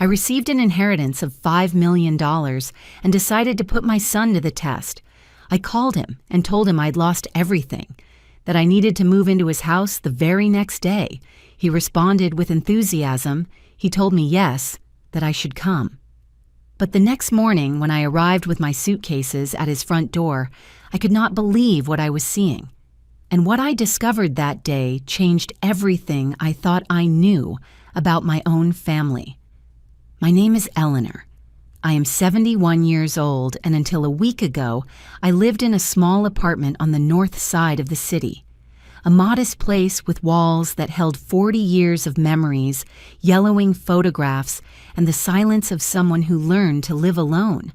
I received an inheritance of $5 million and decided to put my son to the test. I called him and told him I'd lost everything, that I needed to move into his house the very next day. He responded with enthusiasm. He told me yes, that I should come. But the next morning, when I arrived with my suitcases at his front door, I could not believe what I was seeing. And what I discovered that day changed everything I thought I knew about my own family. My name is Eleanor. I am 71 years old, and until a week ago, I lived in a small apartment on the north side of the city. A modest place with walls that held 40 years of memories, yellowing photographs, and the silence of someone who learned to live alone.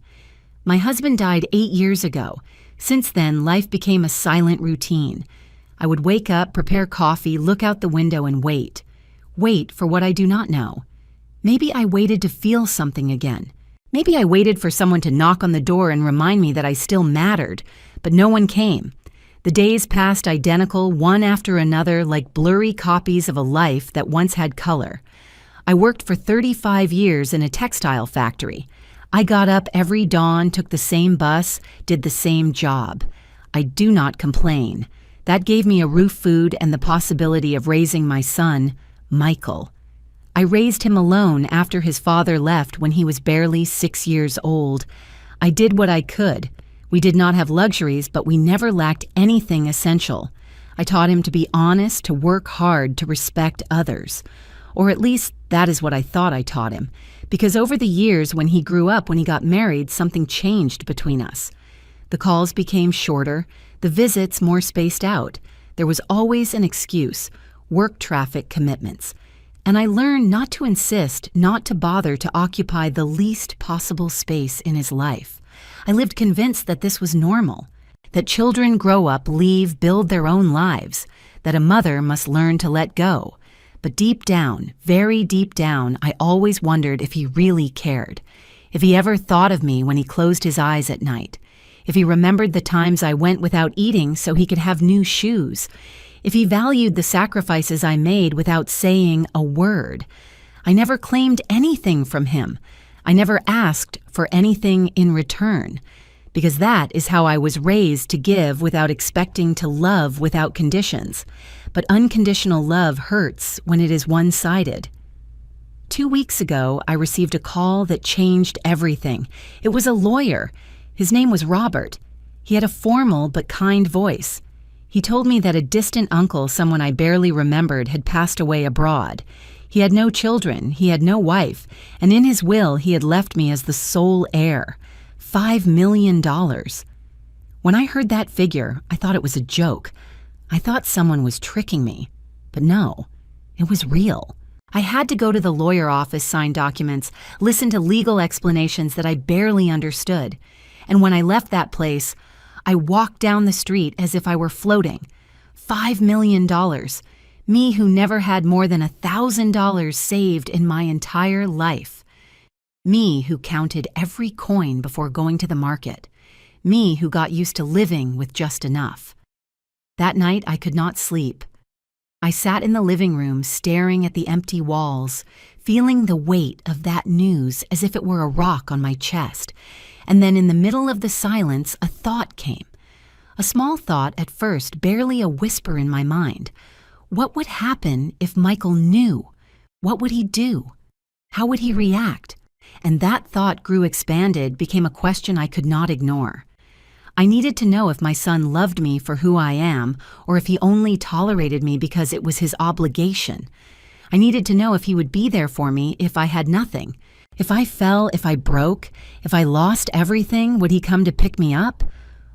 My husband died 8 years ago. Since then, life became a silent routine. I would wake up, prepare coffee, look out the window, and wait. Wait for what I do not know. Maybe I waited to feel something again. Maybe I waited for someone to knock on the door and remind me that I still mattered, but no one came. The days passed identical, one after another, like blurry copies of a life that once had color. I worked for 35 years in a textile factory. I got up every dawn, took the same bus, did the same job. I do not complain. That gave me a roof, food, and the possibility of raising my son, Michael. I raised him alone after his father left when he was barely 6 years old. I did what I could. We did not have luxuries, but we never lacked anything essential. I taught him to be honest, to work hard, to respect others. Or at least that is what I thought I taught him. Because over the years, when he grew up, when he got married, something changed between us. The calls became shorter, the visits more spaced out. There was always an excuse, work traffic commitments. And I learned not to insist, not to bother to occupy the least possible space in his life. I lived convinced that this was normal, that children grow up, leave, build their own lives, that a mother must learn to let go. But deep down, very deep down, I always wondered if he really cared, if he ever thought of me when he closed his eyes at night, if he remembered the times I went without eating so he could have new shoes, if he valued the sacrifices I made without saying a word. I never claimed anything from him. I never asked for anything in return, because that is how I was raised, to give without expecting, to love without conditions. But unconditional love hurts when it is one-sided. 2 weeks ago, I received a call that changed everything. It was a lawyer. His name was Robert. He had a formal but kind voice. He told me that a distant uncle, someone I barely remembered, had passed away abroad. He had no children, he had no wife, and in his will he had left me as the sole heir. $5 million. When I heard that figure, I thought it was a joke. I thought someone was tricking me. But no, it was real. I had to go to the lawyer office, sign documents, listen to legal explanations that I barely understood. And when I left that place, I walked down the street as if I were floating. $5 million. Me who never had more than $1,000 saved in my entire life. Me who counted every coin before going to the market. Me who got used to living with just enough. That night I could not sleep. I sat in the living room staring at the empty walls, feeling the weight of that news as if it were a rock on my chest. And then in the middle of the silence, a thought came. A small thought at first, barely a whisper in my mind. What would happen if Michael knew? What would he do? How would he react? And that thought grew expanded, became a question I could not ignore. I needed to know if my son loved me for who I am, or if he only tolerated me because it was his obligation. I needed to know if he would be there for me if I had nothing. If I fell, if I broke, if I lost everything, would he come to pick me up?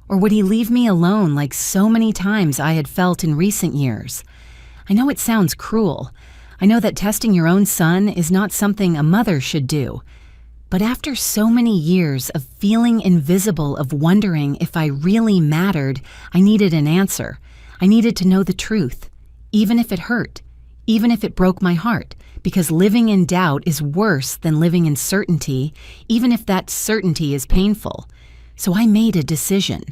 Or would he leave me alone like so many times I had felt in recent years? I know it sounds cruel. I know that testing your own son is not something a mother should do. But after so many years of feeling invisible, of wondering if I really mattered, I needed an answer. I needed to know the truth, even if it hurt, even if it broke my heart, because living in doubt is worse than living in certainty, even if that certainty is painful. So I made a decision.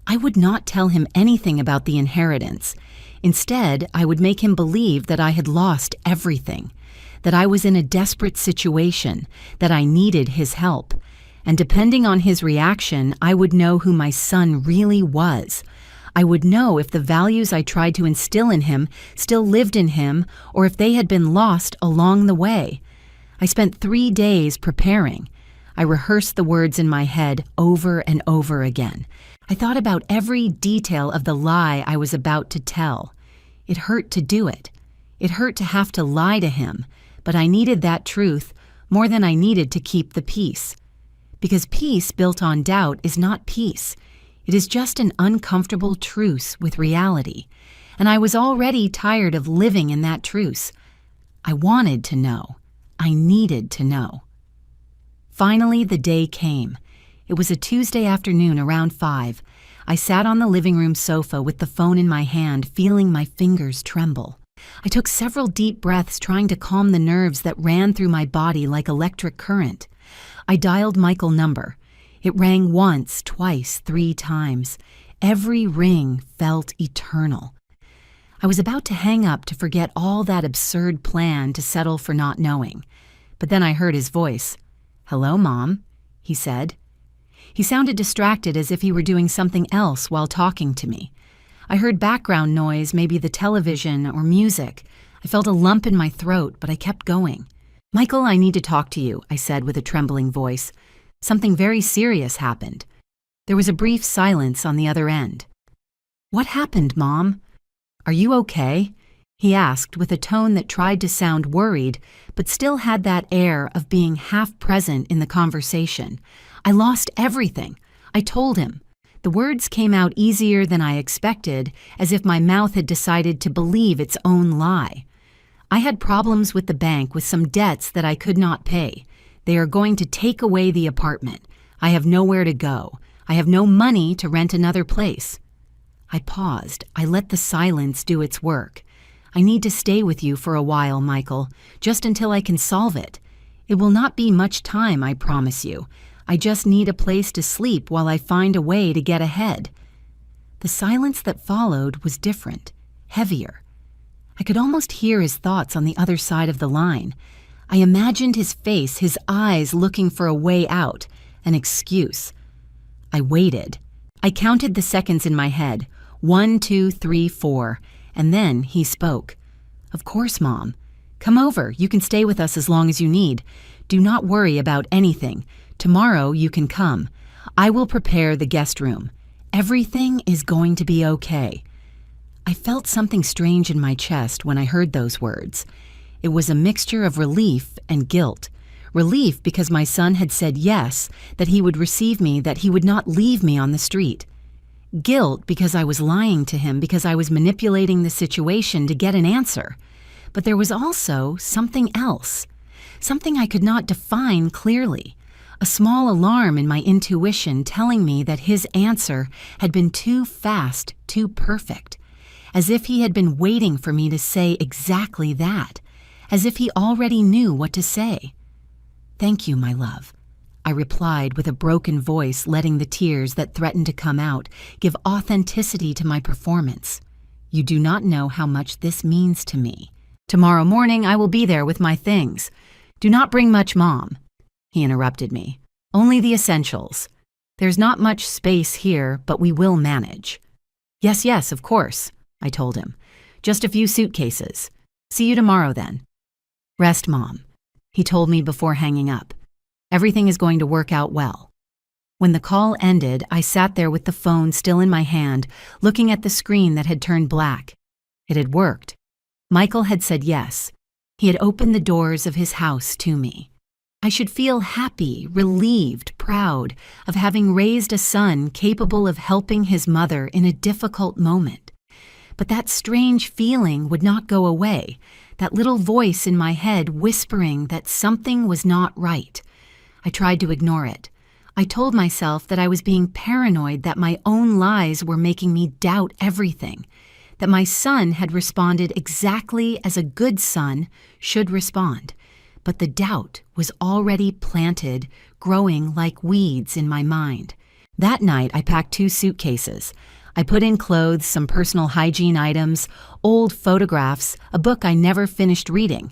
I would not tell him anything about the inheritance. Instead, I would make him believe that I had lost everything, that I was in a desperate situation, that I needed his help. And depending on his reaction, I would know who my son really was. I would know if the values I tried to instill in him still lived in him or if they had been lost along the way. I spent 3 days preparing. I rehearsed the words in my head over and over again. I thought about every detail of the lie I was about to tell. It hurt to do it. It hurt to have to lie to him, but I needed that truth more than I needed to keep the peace. Because peace built on doubt is not peace. It is just an uncomfortable truce with reality, and I was already tired of living in that truce. I wanted to know. I needed to know. Finally, the day came. It was a Tuesday afternoon around 5. I sat on the living room sofa with the phone in my hand, feeling my fingers tremble. I took several deep breaths, trying to calm the nerves that ran through my body like electric current. I dialed Michael's number. It rang once, twice, 3 times. Every ring felt eternal. I was about to hang up to forget all that absurd plan to settle for not knowing. But then I heard his voice. "Hello, Mom," he said. He sounded distracted, as if he were doing something else while talking to me. I heard background noise, maybe the television or music. I felt a lump in my throat, but I kept going. "Michael, I need to talk to you," I said with a trembling voice. "Something very serious happened." There was a brief silence on the other end. "What happened, Mom? Are you okay?" he asked with a tone that tried to sound worried, but still had that air of being half present in the conversation. "I lost everything," I told him. The words came out easier than I expected, as if my mouth had decided to believe its own lie. "I had problems with the bank, with some debts that I could not pay. They are going to take away the apartment. I have nowhere to go. I have no money to rent another place." I paused. I let the silence do its work. "I need to stay with you for a while, Michael, just until I can solve it. It will not be much time, I promise you. I just need a place to sleep while I find a way to get ahead." The silence that followed was different, heavier. I could almost hear his thoughts on the other side of the line. I imagined his face, his eyes looking for a way out, an excuse. I waited. I counted the seconds in my head, 1, 2, 3, 4, and then he spoke. "Of course, Mom. Come over. You can stay with us as long as you need. Do not worry about anything. Tomorrow you can come. I will prepare the guest room. Everything is going to be okay." I felt something strange in my chest when I heard those words. It was a mixture of relief and guilt. Relief because my son had said yes, that he would receive me, that he would not leave me on the street. Guilt because I was lying to him, because I was manipulating the situation to get an answer. But there was also something else, something I could not define clearly. A small alarm in my intuition telling me that his answer had been too fast, too perfect. As if he had been waiting for me to say exactly that. As if he already knew what to say. "Thank you, my love," I replied with a broken voice, letting the tears that threatened to come out give authenticity to my performance. "You do not know how much this means to me. Tomorrow morning I will be there with my things. Do not bring much, Mom." He interrupted me. "Only the essentials. There's not much space here, but we will manage." Yes, of course," I told him. "Just a few suitcases. See you tomorrow then." "Rest, Mom," he told me before hanging up. "Everything is going to work out well." When the call ended, I sat there with the phone still in my hand, looking at the screen that had turned black. It had worked. Michael had said yes. He had opened the doors of his house to me. I should feel happy, relieved, proud of having raised a son capable of helping his mother in a difficult moment. But that strange feeling would not go away, that little voice in my head whispering that something was not right. I tried to ignore it. I told myself that I was being paranoid, that my own lies were making me doubt everything, that my son had responded exactly as a good son should respond. But the doubt was already planted, growing like weeds in my mind. That night, I packed 2 suitcases. I put in clothes, some personal hygiene items, old photographs, a book I never finished reading.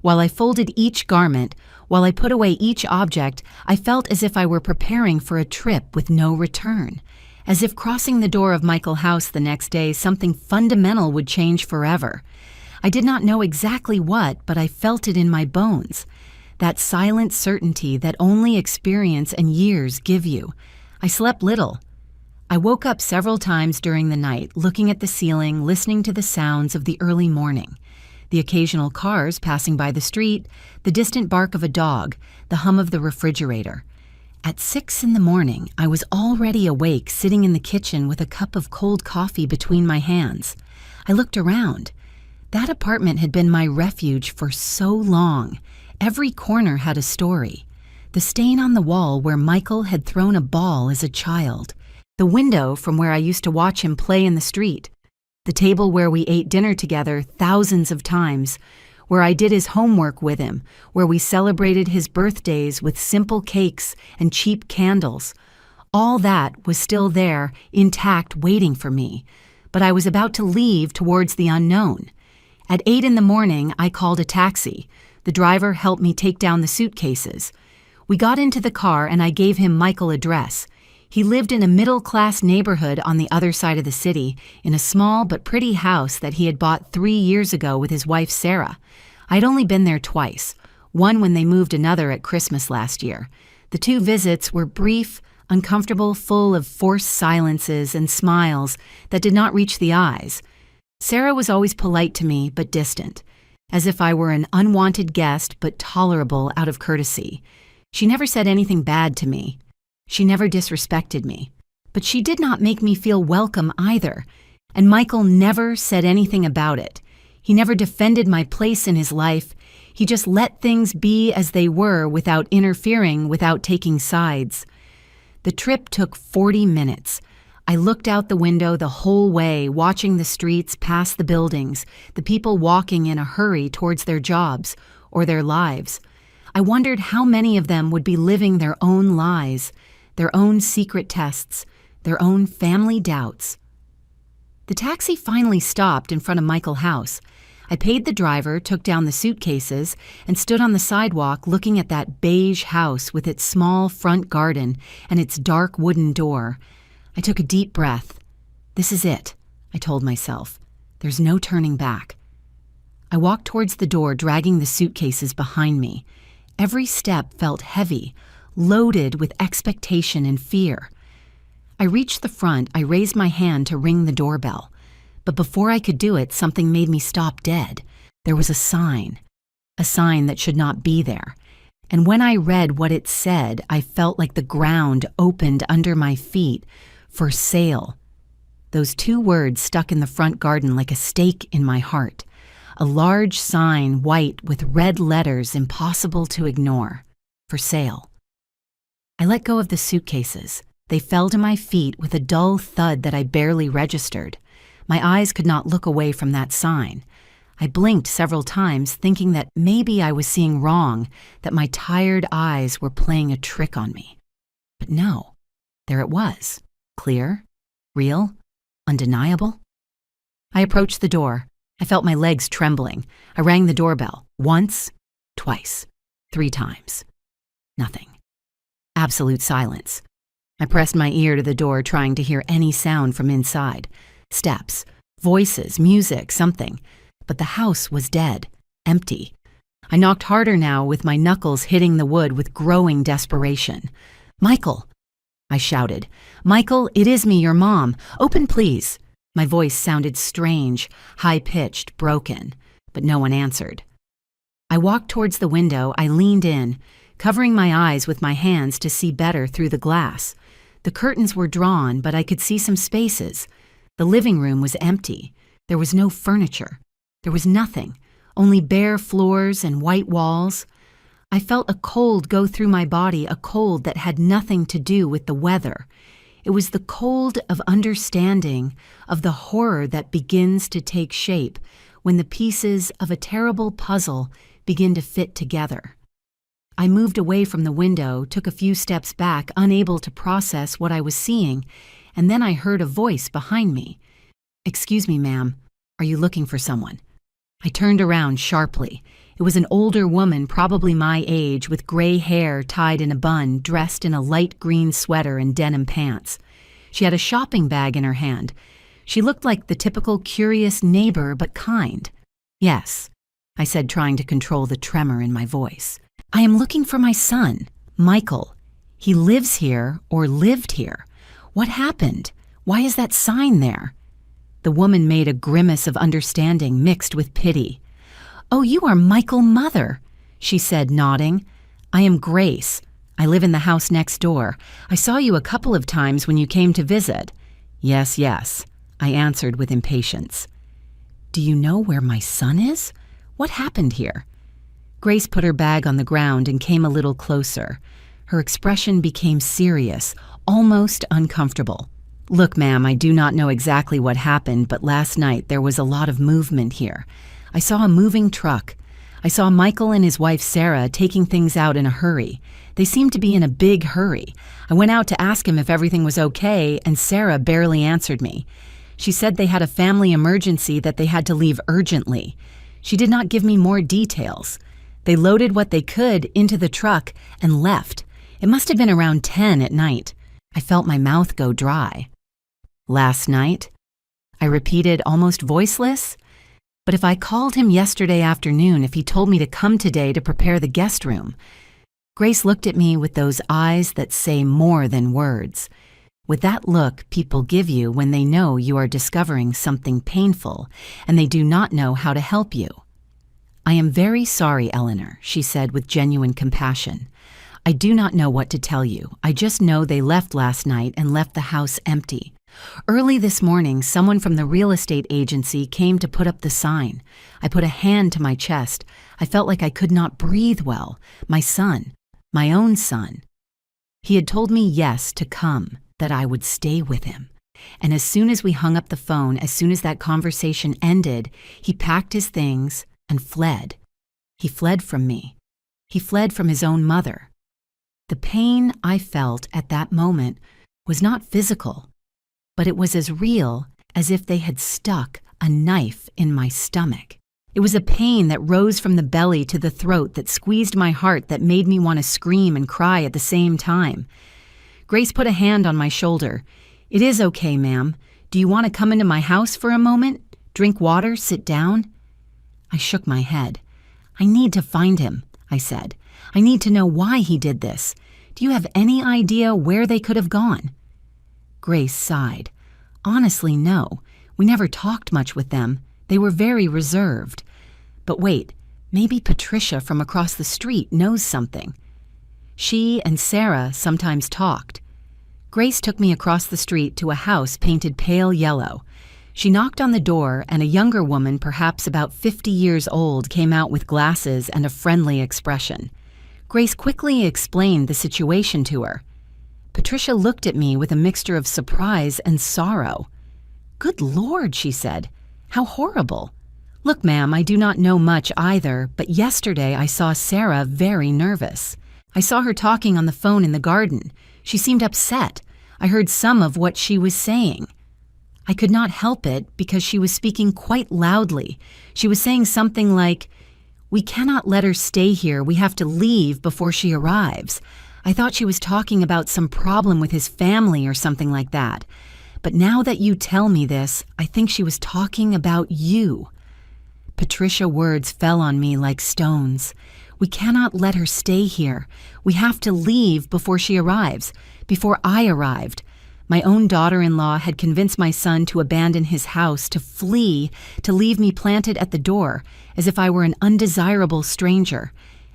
While I folded each garment, while I put away each object, I felt as if I were preparing for a trip with no return. As if crossing the door of Michael's house the next day, something fundamental would change forever. I did not know exactly what, but I felt it in my bones. That silent certainty that only experience and years give you. I slept little. I woke up several times during the night, looking at the ceiling, listening to the sounds of the early morning. The occasional cars passing by the street, the distant bark of a dog, the hum of the refrigerator. At 6 a.m, I was already awake, sitting in the kitchen with a cup of cold coffee between my hands. I looked around. That apartment had been my refuge for so long. Every corner had a story. The stain on the wall where Michael had thrown a ball as a child. The window from where I used to watch him play in the street. The table where we ate dinner together thousands of times. Where I did his homework with him, where we celebrated his birthdays with simple cakes and cheap candles. All that was still there, intact, waiting for me. But I was about to leave towards the unknown. At 8 a.m, I called a taxi. The driver helped me take down the suitcases. We got into the car and I gave him Michael's address. He lived in a middle-class neighborhood on the other side of the city, in a small but pretty house that he had bought 3 years ago with his wife Sarah. I'd only been there twice, one when they moved another at Christmas last year. The 2 visits were brief, uncomfortable, full of forced silences and smiles that did not reach the eyes. Sarah was always polite to me, but distant, as if I were an unwanted guest but tolerable out of courtesy. She never said anything bad to me. She never disrespected me. But she did not make me feel welcome either, and Michael never said anything about it. He never defended my place in his life. He just let things be as they were without interfering, without taking sides. The trip took 40 minutes. I looked out the window the whole way, watching the streets past the buildings, the people walking in a hurry towards their jobs or their lives. I wondered how many of them would be living their own lies, their own secret tests, their own family doubts. The taxi finally stopped in front of Michael's house. I paid the driver, took down the suitcases, and stood on the sidewalk looking at that beige house with its small front garden and its dark wooden door. I took a deep breath. This is it, I told myself. There's no turning back. I walked towards the door, dragging the suitcases behind me. Every step felt heavy, loaded with expectation and fear. I reached the front. I raised my hand to ring the doorbell. But before I could do it, something made me stop dead. There was a sign that should not be there. And when I read what it said, I felt like the ground opened under my feet. For sale. Those 2 words stuck in the front garden like a stake in my heart. A large sign, white with red letters impossible to ignore. For sale. I let go of the suitcases. They fell to my feet with a dull thud that I barely registered. My eyes could not look away from that sign. I blinked several times, thinking that maybe I was seeing wrong, that my tired eyes were playing a trick on me. But no, there it was. Clear, real, undeniable. I approached the door. I felt my legs trembling. I rang the doorbell. Once, twice, 3 times. Nothing. Absolute silence. I pressed my ear to the door, trying to hear any sound from inside. Steps, voices, music, something. But the house was dead, empty. I knocked harder now, with my knuckles hitting the wood with growing desperation. Michael! I shouted. Michael, it is me, your mom. Open, please. My voice sounded strange, high-pitched, broken, but no one answered. I walked towards the window. I leaned in, covering my eyes with my hands to see better through the glass. The curtains were drawn, but I could see some spaces. The living room was empty. There was no furniture. There was nothing, only bare floors and white walls. I felt a cold go through my body, a cold that had nothing to do with the weather. It was the cold of understanding, of the horror that begins to take shape when the pieces of a terrible puzzle begin to fit together. I moved away from the window, took a few steps back, unable to process what I was seeing, and then I heard a voice behind me. "Excuse me, ma'am, are you looking for someone?" I turned around sharply. It was an older woman, probably my age, with gray hair tied in a bun, dressed in a light green sweater and denim pants. She had a shopping bag in her hand. She looked like the typical curious neighbor, but kind. "Yes," I said, trying to control the tremor in my voice. "I am looking for my son, Michael. He lives here or lived here. What happened? Why is that sign there?" The woman made a grimace of understanding mixed with pity. "Oh, you are Michael, mother," she said, nodding. "I am Grace. I live in the house next door. I saw you a couple of times when you came to visit." Yes, I answered with impatience. "Do you know where my son is? What happened here?" Grace put her bag on the ground and came a little closer. Her expression became serious, almost uncomfortable. "Look, ma'am, I do not know exactly what happened, but last night there was a lot of movement here. I saw a moving truck. I saw Michael and his wife Sarah taking things out in a hurry. They seemed to be in a big hurry. I went out to ask him if everything was okay, and Sarah barely answered me. She said they had a family emergency that they had to leave urgently. She did not give me more details. They loaded what they could into the truck and left. It must have been around 10 at night. I felt my mouth go dry. "Last night?" I repeated, almost voiceless. "But if I called him yesterday afternoon, if he told me to come today to prepare the guest room?" Grace looked at me with those eyes that say more than words. With that look people give you when they know you are discovering something painful and they do not know how to help you. "I am very sorry, Eleanor," she said with genuine compassion. "I do not know what to tell you. I just know they left last night and left the house empty. Early this morning, someone from the real estate agency came to put up the sign. I put a hand to my chest. I felt like I could not breathe well. My son, my own son. He had told me yes to come, that I would stay with him. And as soon as we hung up the phone, as soon as that conversation ended, he packed his things and fled. He fled from me. He fled from his own mother. The pain I felt at that moment was not physical, but it was as real as if they had stuck a knife in my stomach. It was a pain that rose from the belly to the throat, that squeezed my heart, that made me want to scream and cry at the same time. Grace put a hand on my shoulder. "It is okay, ma'am. Do you want to come into my house for a moment? Drink water, sit down?" I shook my head. "I need to find him," I said. "I need to know why he did this. Do you have any idea where they could have gone?" Grace sighed. "Honestly, no. We never talked much with them. They were very reserved. But wait, maybe Patricia from across the street knows something." She and Sarah sometimes talked. Grace took me across the street to a house painted pale yellow. She knocked on the door, and a younger woman, perhaps about 50 years old, came out with glasses and a friendly expression. Grace quickly explained the situation to her. Patricia looked at me with a mixture of surprise and sorrow. "Good Lord," she said. "How horrible. Look, ma'am, I do not know much either, but yesterday I saw Sarah very nervous. I saw her talking on the phone in the garden. She seemed upset. I heard some of what she was saying. I could not help it because she was speaking quite loudly. She was saying something like, 'We cannot let her stay here. We have to leave before she arrives.' I thought she was talking about some problem with his family or something like that. But now that you tell me this, I think she was talking about you." Patricia's words fell on me like stones. "We cannot let her stay here. We have to leave before she arrives, before I arrived. My own daughter-in-law had convinced my son to abandon his house, to flee, to leave me planted at the door, as if I were an undesirable stranger.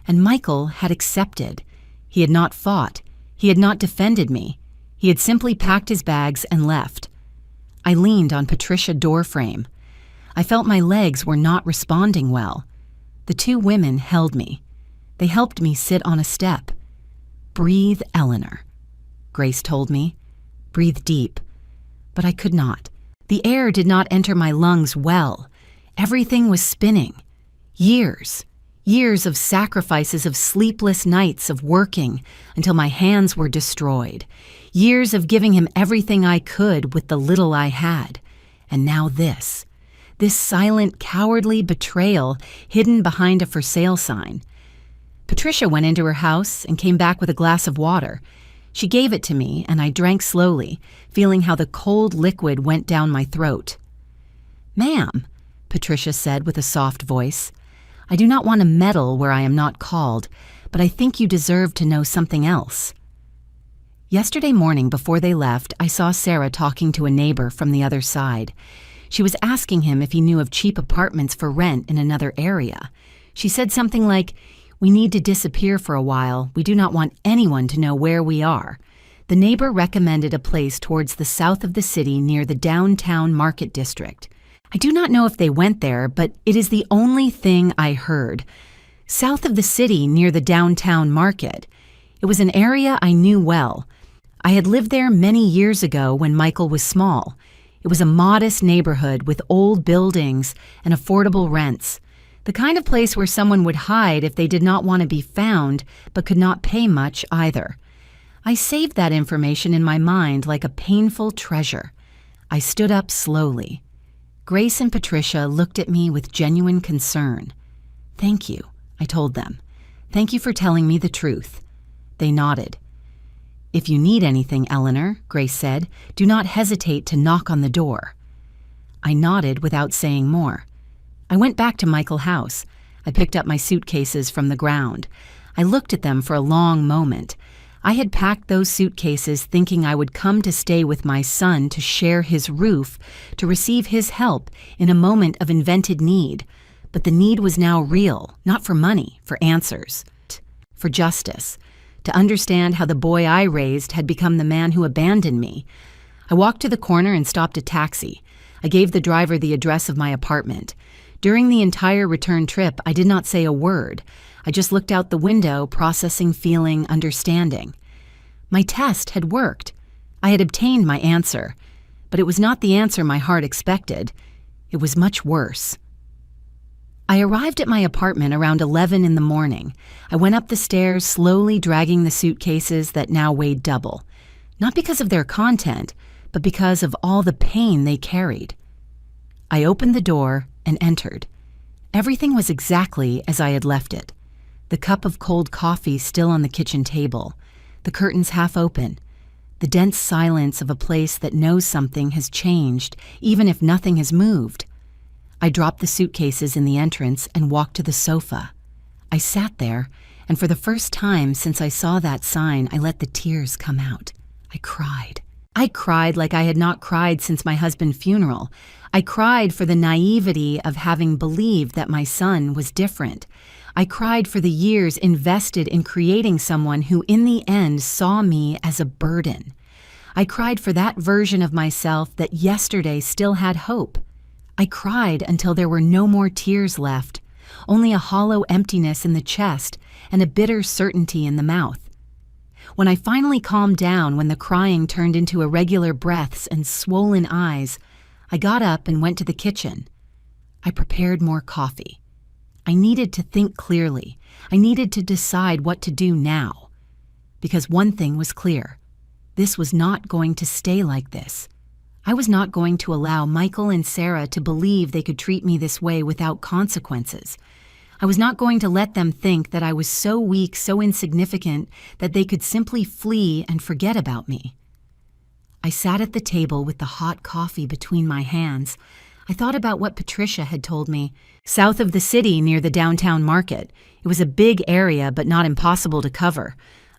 And Michael had accepted. He had not fought. He had not defended me. He had simply packed his bags and left." I leaned on Patricia's doorframe. I felt my legs were not responding well. The two women held me. They helped me sit on a step. "Breathe, Eleanor," Grace told me. "Breathe deep." But I could not. The air did not enter my lungs well. Everything was spinning. Years of sacrifices, of sleepless nights, of working until my hands were destroyed. Years of giving him everything I could with the little I had. And now this this silent, cowardly betrayal hidden behind a for sale sign. Patricia went into her house and came back with a glass of water. She gave it to me, and I drank slowly, feeling how the cold liquid went down my throat. "Ma'am," Patricia said with a soft voice, "I do not want to meddle where I am not called, but I think you deserve to know something else." Yesterday morning before they left, I saw Sarah talking to a neighbor from the other side. She was asking him if he knew of cheap apartments for rent in another area. She said something like, "We need to disappear for a while. We do not want anyone to know where we are." The neighbor recommended a place towards the south of the city near the downtown market district. I do not know if they went there, but it is the only thing I heard. South of the city near the downtown market. It was an area I knew well. I had lived there many years ago when Michael was small. It was a modest neighborhood with old buildings and affordable rents. The kind of place where someone would hide if they did not want to be found, but could not pay much either. I saved that information in my mind like a painful treasure. I stood up slowly. Grace and Patricia looked at me with genuine concern. "Thank you," I told them. "Thank you for telling me the truth." They nodded. "If you need anything, Eleanor," Grace said, "do not hesitate to knock on the door." I nodded without saying more. I went back to Michael's house. I picked up my suitcases from the ground. I looked at them for a long moment. I had packed those suitcases thinking I would come to stay with my son, to share his roof, to receive his help in a moment of invented need. But the need was now real, not for money, for answers, for justice, to understand how the boy I raised had become the man who abandoned me. I walked to the corner and stopped a taxi. I gave the driver the address of my apartment. During the entire return trip, I did not say a word. I just looked out the window, processing, feeling, understanding. My test had worked. I had obtained my answer. But it was not the answer my heart expected. It was much worse. I arrived at my apartment around 11 in the morning. I went up the stairs, slowly dragging the suitcases that now weighed double. Not because of their content, but because of all the pain they carried. I opened the door and entered. Everything was exactly as I had left it. The cup of cold coffee still on the kitchen table, the curtains half open, the dense silence of a place that knows something has changed, even if nothing has moved. I dropped the suitcases in the entrance and walked to the sofa. I sat there, and for the first time since I saw that sign, I let the tears come out. I cried. I cried like I had not cried since my husband's funeral. I cried for the naivety of having believed that my son was different. I cried for the years invested in creating someone who in the end saw me as a burden. I cried for that version of myself that yesterday still had hope. I cried until there were no more tears left, only a hollow emptiness in the chest and a bitter certainty in the mouth. When I finally calmed down, when the crying turned into irregular breaths and swollen eyes, I got up and went to the kitchen. I prepared more coffee. I needed to think clearly. I needed to decide what to do now. Because one thing was clear. This was not going to stay like this. I was not going to allow Michael and Sarah to believe they could treat me this way without consequences. I was not going to let them think that I was so weak, so insignificant, that they could simply flee and forget about me. I sat at the table with the hot coffee between my hands. I thought about what Patricia had told me. South of the city near the downtown market. It was a big area, but not impossible to cover.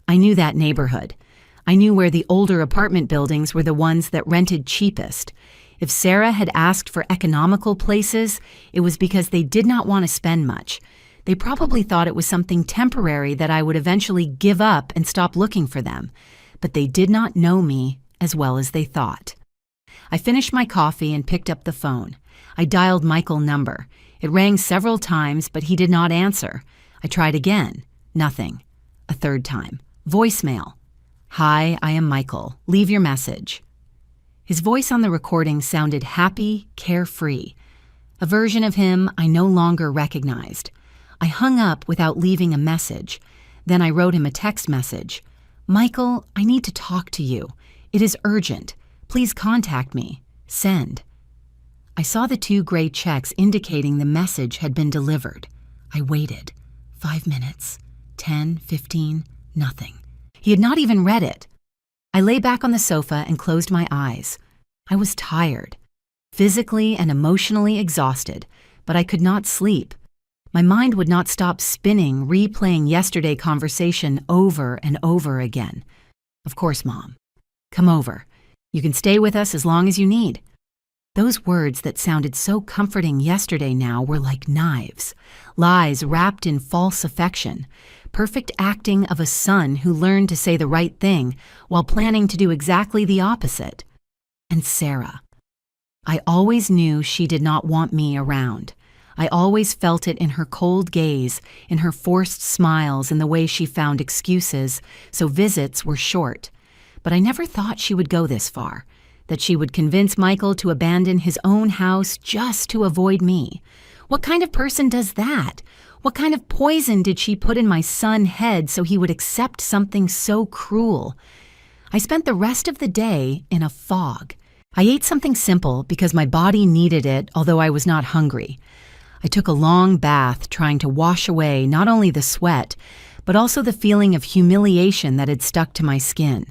I knew that neighborhood. I knew where the older apartment buildings were the ones that rented cheapest. If Sarah had asked for economical places, it was because they did not want to spend much. They probably thought it was something temporary that I would eventually give up and stop looking for them. But they did not know me as well as they thought. I finished my coffee and picked up the phone. I dialed Michael's number. It rang several times, but he did not answer. I tried again. Nothing. A third time. Voicemail. "Hi, I am Michael. Leave your message." His voice on the recording sounded happy, carefree. A version of him I no longer recognized. I hung up without leaving a message. Then I wrote him a text message. "Michael, I need to talk to you. It is urgent. Please contact me. Send." I saw the 2 gray checks indicating the message had been delivered. I waited. 5 minutes, 10, 15, nothing. He had not even read it. I lay back on the sofa and closed my eyes. I was tired, physically and emotionally exhausted, but I could not sleep. My mind would not stop spinning, replaying yesterday's conversation over and over again. Of course, Mom. Come over. You can stay with us as long as you need. Those words that sounded so comforting yesterday now were like knives, lies wrapped in false affection, perfect acting of a son who learned to say the right thing while planning to do exactly the opposite. And Sarah. I always knew she did not want me around. I always felt it in her cold gaze, in her forced smiles, and the way she found excuses, so visits were short. But I never thought she would go this far, that she would convince Michael to abandon his own house just to avoid me. What kind of person does that? What kind of poison did she put in my son's head so he would accept something so cruel? I spent the rest of the day in a fog. I ate something simple because my body needed it, although I was not hungry. I took a long bath trying to wash away not only the sweat, but also the feeling of humiliation that had stuck to my skin.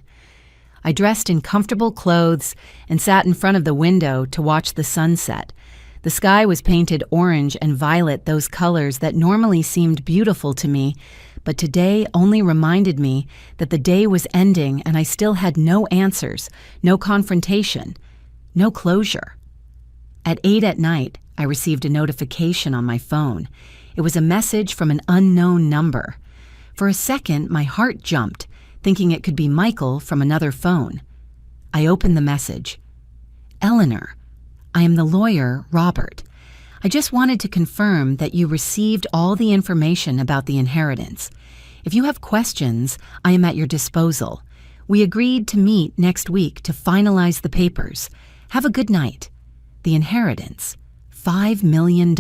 I dressed in comfortable clothes and sat in front of the window to watch the sunset. The sky was painted orange and violet, those colors that normally seemed beautiful to me, but today only reminded me that the day was ending and I still had no answers, no confrontation, no closure. At 8 at night, I received a notification on my phone. It was a message from an unknown number. For a second, my heart jumped, thinking it could be Michael from another phone. I opened the message. Eleanor, I am the lawyer, Robert. I just wanted to confirm that you received all the information about the inheritance. If you have questions, I am at your disposal. We agreed to meet next week to finalize the papers. Have a good night. The inheritance, $5 million.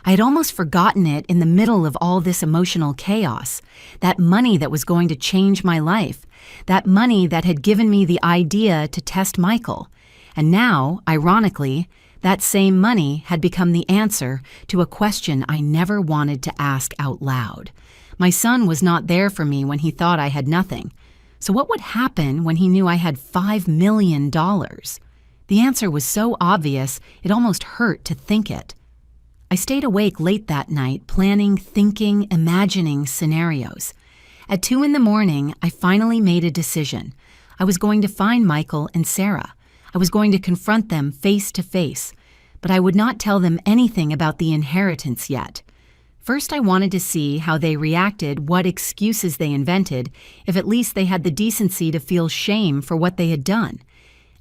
I had almost forgotten it in the middle of all this emotional chaos. That money that was going to change my life. That money that had given me the idea to test Michael. And now, ironically, that same money had become the answer to a question I never wanted to ask out loud. My son was not there for me when he thought I had nothing. So what would happen when he knew I had $5 million? The answer was so obvious, it almost hurt to think it. I stayed awake late that night, planning, thinking, imagining scenarios. At 2 a.m, I finally made a decision. I was going to find Michael and Sarah. I was going to confront them face to face, but I would not tell them anything about the inheritance yet. First, I wanted to see how they reacted, what excuses they invented, if at least they had the decency to feel shame for what they had done.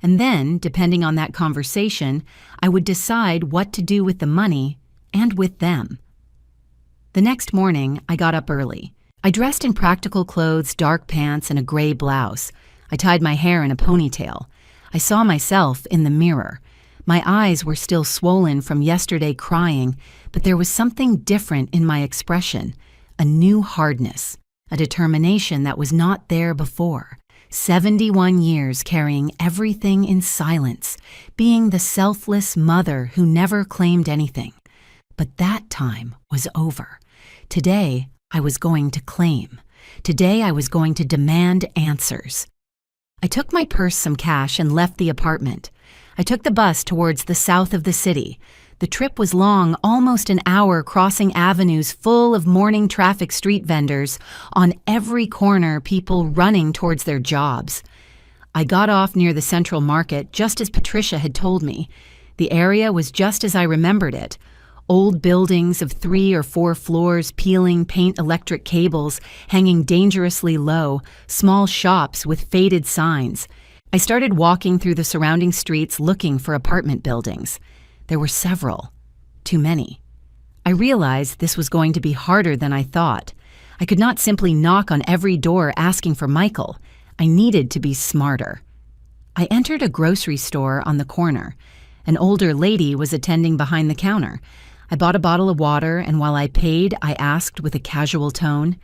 And then, depending on that conversation, I would decide what to do with the money and with them. The next morning, I got up early. I dressed in practical clothes, dark pants, and a gray blouse. I tied my hair in a ponytail. I saw myself in the mirror. My eyes were still swollen from yesterday crying, but there was something different in my expression, a new hardness, a determination that was not there before. 71 years carrying everything in silence, being the selfless mother who never claimed anything. But that time was over. Today, I was going to claim. Today, I was going to demand answers. I took my purse, some cash, and left the apartment. I took the bus towards the south of the city. The trip was long, almost an hour, crossing avenues full of morning traffic, street vendors. On every corner, people running towards their jobs. I got off near the Central Market just as Patricia had told me. The area was just as I remembered it. Old buildings of 3 or 4 floors peeling paint electric cables, hanging dangerously low, small shops with faded signs. I started walking through the surrounding streets looking for apartment buildings. There were several. Too many. I realized this was going to be harder than I thought. I could not simply knock on every door asking for Michael. I needed to be smarter. I entered a grocery store on the corner. An older lady was attending behind the counter. I bought a bottle of water, and while I paid, I asked with a casual tone,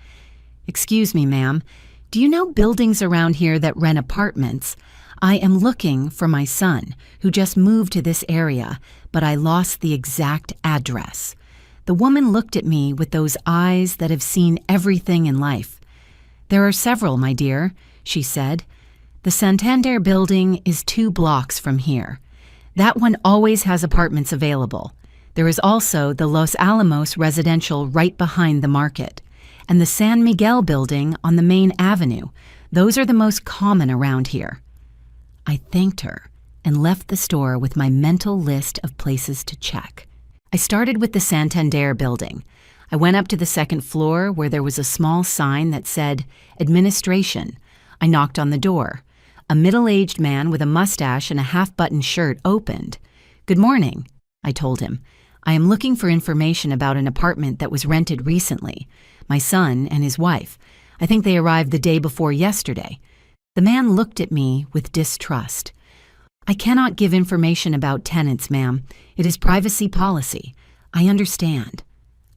"Excuse me, ma'am, do you know buildings around here that rent apartments? I am looking for my son, who just moved to this area, but I lost the exact address. The woman looked at me with those eyes that have seen everything in life. There are several, my dear, she said. The Santander building is 2 blocks from here. That one always has apartments available. There is also the Los Alamos residential right behind the market, and the San Miguel building on the main avenue. Those are the most common around here. I thanked her and left the store with my mental list of places to check. I started with the Santander building. I went up to the 2nd floor where there was a small sign that said, Administration. I knocked on the door. A middle-aged man with a mustache and a half-button shirt opened. Good morning, I told him. I am looking for information about an apartment that was rented recently. My son and his wife. I think they arrived the day before yesterday. The man looked at me with distrust. I cannot give information about tenants, ma'am. It is privacy policy. I understand.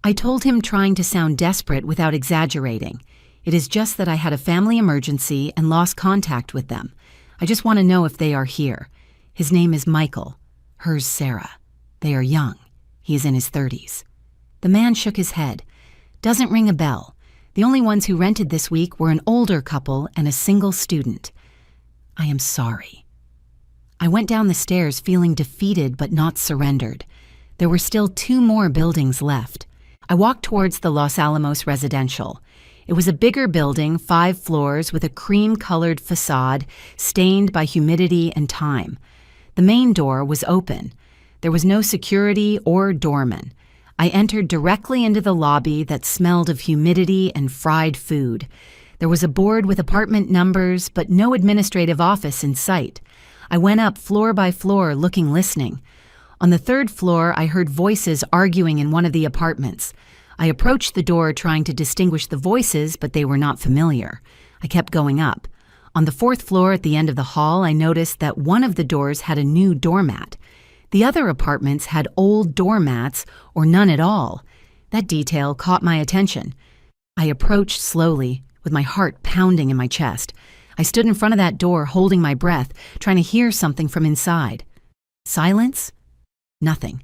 I told him, trying to sound desperate without exaggerating. It is just that I had a family emergency and lost contact with them. I just want to know if they are here. His name is Michael. Hers Sarah. They are young. He is in his 30s. The man shook his head. Doesn't ring a bell. The only ones who rented this week were an older couple and a single student. I am sorry. I went down the stairs feeling defeated but not surrendered. There were still 2 more buildings left. I walked towards the Los Alamos residential. It was a bigger building, 5 floors, with a cream-colored facade stained by humidity and time. The main door was open. There was no security or doorman. I entered directly into the lobby that smelled of humidity and fried food. There was a board with apartment numbers, but no administrative office in sight. I went up floor by floor, listening. On the 3rd floor, I heard voices arguing in one of the apartments. I approached the door trying to distinguish the voices, but they were not familiar. I kept going up. On the 4th floor at the end of the hall, I noticed that one of the doors had a new doormat. The other apartments had old doormats or none at all. That detail caught my attention. I approached slowly, with my heart pounding in my chest. I stood in front of that door, holding my breath, trying to hear something from inside. Silence? Nothing.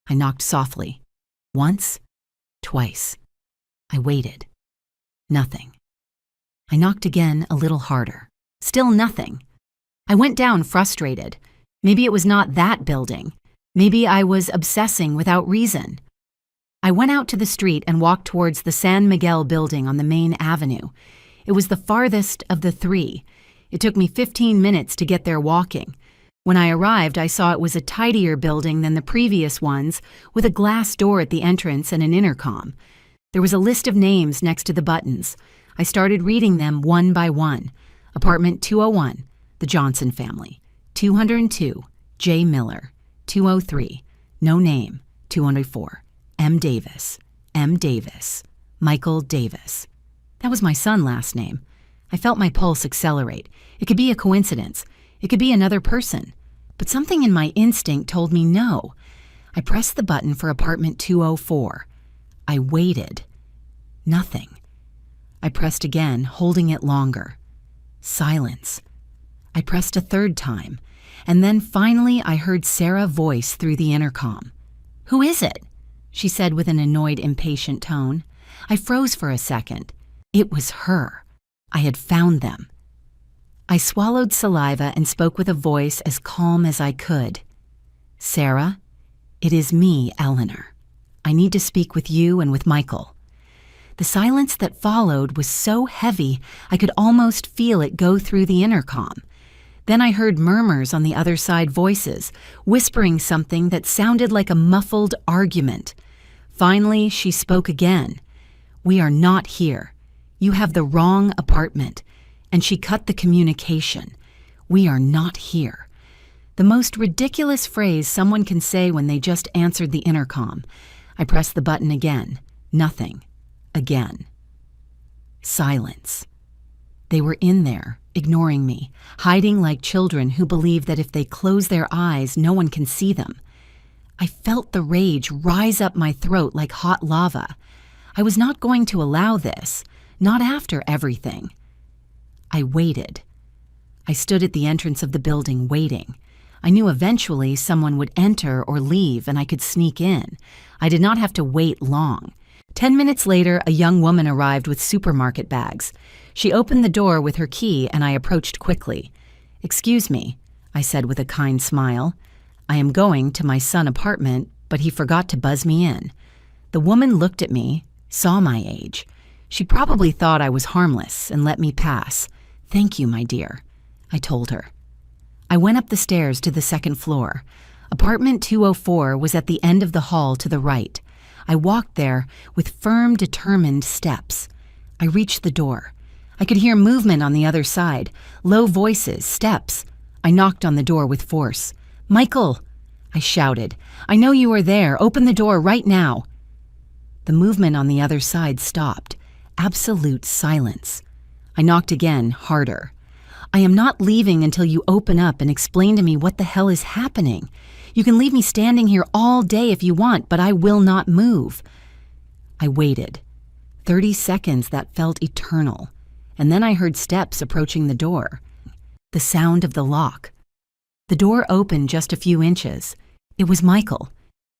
I knocked softly. Once. Twice. I waited. Nothing. I knocked again, a little harder. Still nothing. I went down frustrated. Maybe it was not that building. Maybe I was obsessing without reason. I went out to the street and walked towards the San Miguel building on the main avenue. It was the farthest of the 3. It took me 15 minutes to get there walking. When I arrived, I saw it was a tidier building than the previous ones, with a glass door at the entrance and an intercom. There was a list of names next to the buttons. I started reading them one by one. Apartment 201, the Johnson family. 202, J. Miller. 203, no name. 204, M. Davis. M. Davis. Michael Davis. That was my son's last name. I felt my pulse accelerate. It could be a coincidence. It could be another person. But something in my instinct told me no. I pressed the button for apartment 204. I waited. Nothing. I pressed again, holding it longer. Silence. I pressed a 3rd time, and then finally I heard Sarah's voice through the intercom. "Who is it?" she said with an annoyed, impatient tone. I froze for a second. It was her. I had found them. I swallowed saliva and spoke with a voice as calm as I could. "Sarah, it is me, Eleanor. I need to speak with you and with Michael." The silence that followed was so heavy I could almost feel it go through the intercom. Then I heard murmurs on the other side, voices, whispering something that sounded like a muffled argument. Finally, she spoke again. "We are not here. You have the wrong apartment." And she cut the communication. "We are not here." The most ridiculous phrase someone can say when they just answered the intercom. I pressed the button again. Nothing. Again. Silence. They were in there, ignoring me, hiding like children who believe that if they close their eyes, no one can see them. I felt the rage rise up my throat like hot lava. I was not going to allow this, not after everything. I waited. I stood at the entrance of the building waiting. I knew eventually someone would enter or leave and I could sneak in. I did not have to wait long. 10 minutes later, a young woman arrived with supermarket bags. She opened the door with her key and I approached quickly. "Excuse me," I said with a kind smile. "I am going to my son's apartment, but he forgot to buzz me in." The woman looked at me, saw my age. She probably thought I was harmless and let me pass. "Thank you, my dear," I told her. I went up the stairs to the second floor. Apartment 204 was at the end of the hall to the right. I walked there with firm, determined steps. I reached the door. I could hear movement on the other side, low voices, steps. I knocked on the door with force. "Michael!" I shouted. "I know you are there. Open the door right now." The movement on the other side stopped. Absolute silence. I knocked again, harder. "I am not leaving until you open up and explain to me what the hell is happening. You can leave me standing here all day if you want, but I will not move." I waited. 30 seconds that felt eternal. And then I heard steps approaching the door. The sound of the lock. The door opened just a few inches. It was Michael.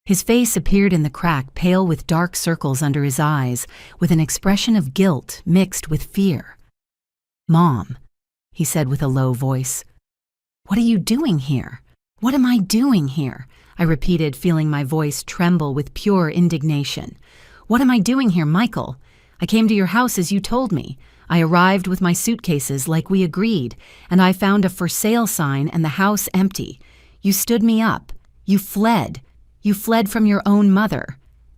His face appeared in the crack, pale with dark circles under his eyes, with an expression of guilt mixed with fear. "Mom," he said with a low voice. "What are you doing here? What am I doing here?" I repeated, feeling my voice tremble with pure indignation. "What am I doing here, Michael? I came to your house as you told me. I arrived with my suitcases like we agreed, and I found a for sale sign and the house empty. You stood me up. You fled. You fled from your own mother.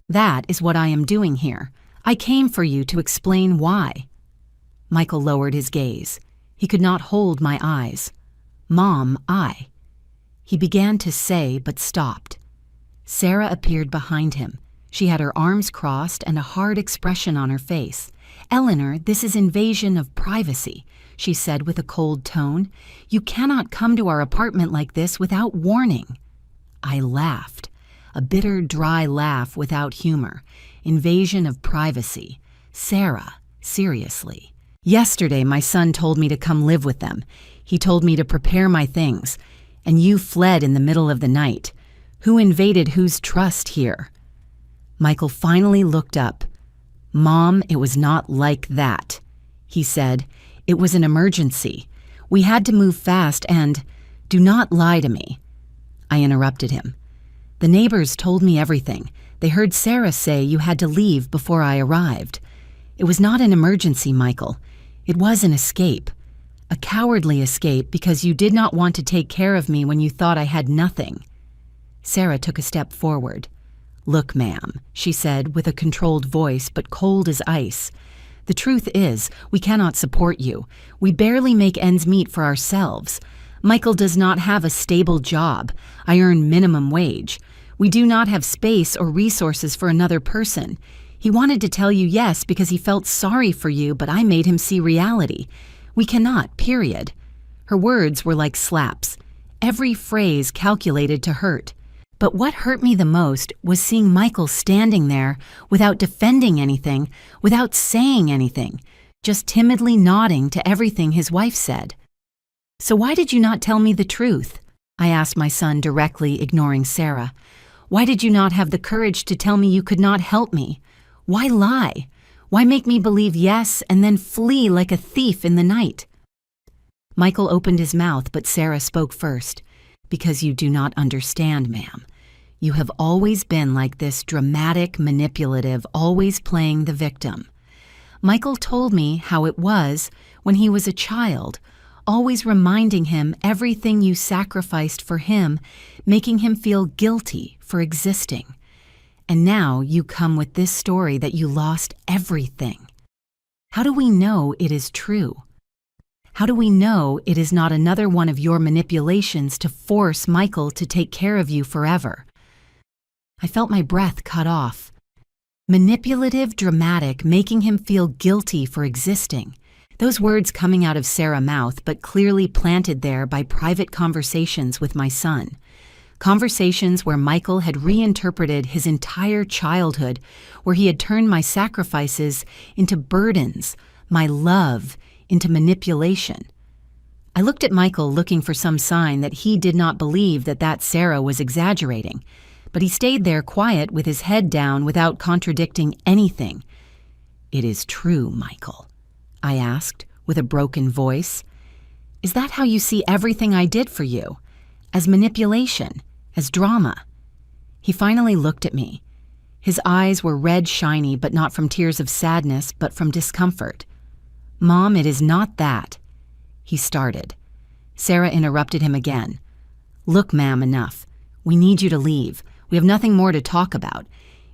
That is what I am doing here. I came for you to explain why." Michael lowered his gaze. He could not hold my eyes. "Mom, He began to say, but stopped. Sarah appeared behind him. She had her arms crossed and a hard expression on her face. "Eleanor, this is invasion of privacy," she said with a cold tone. "You cannot come to our apartment like this without warning." I laughed. A bitter, dry laugh without humor. Invasion of privacy. Sarah, seriously. "Yesterday, my son told me to come live with them. He told me to prepare my things. And you fled in the middle of the night. Who invaded whose trust here?" Michael finally looked up. "Mom, it was not like that," he said. "It was an emergency. We had to move fast and—" "Do not lie to me," I interrupted him. "The neighbors told me everything. They heard Sarah say you had to leave before I arrived. It was not an emergency, Michael. It was an escape. A cowardly escape because you did not want to take care of me when you thought I had nothing." Sarah took a step forward. "Look, ma'am," she said with a controlled voice but cold as ice. "The truth is, we cannot support you. We barely make ends meet for ourselves. Michael does not have a stable job. I earn minimum wage. We do not have space or resources for another person. He wanted to tell you yes because he felt sorry for you, but I made him see reality. We cannot, period." Her words were like slaps, every phrase calculated to hurt. But what hurt me the most was seeing Michael standing there without defending anything, without saying anything, just timidly nodding to everything his wife said. "So why did you not tell me the truth?" I asked my son directly, ignoring Sarah. "Why did you not have the courage to tell me you could not help me? Why lie? Why make me believe yes and then flee like a thief in the night?" Michael opened his mouth, but Sarah spoke first. "Because you do not understand, ma'am. You have always been like this, dramatic, manipulative, always playing the victim. Michael told me how it was when he was a child, always reminding him everything you sacrificed for him, making him feel guilty for existing. And now you come with this story that you lost everything. How do we know it is true? How do we know it is not another one of your manipulations to force Michael to take care of you forever?" I felt my breath cut off. Manipulative, dramatic, making him feel guilty for existing. Those words coming out of Sarah's mouth, but clearly planted there by private conversations with my son. Conversations where Michael had reinterpreted his entire childhood, where he had turned my sacrifices into burdens, my love into manipulation. I looked at Michael looking for some sign that he did not believe that Sarah was exaggerating, but he stayed there quiet with his head down without contradicting anything. "It is true, Michael," I asked with a broken voice. "Is that how you see everything I did for you? As manipulation? As drama?" He finally looked at me. His eyes were red shiny, but not from tears of sadness, but from discomfort. "Mom, it is not that." He started. Sarah interrupted him again. "Look, ma'am, enough. We need you to leave. We have nothing more to talk about.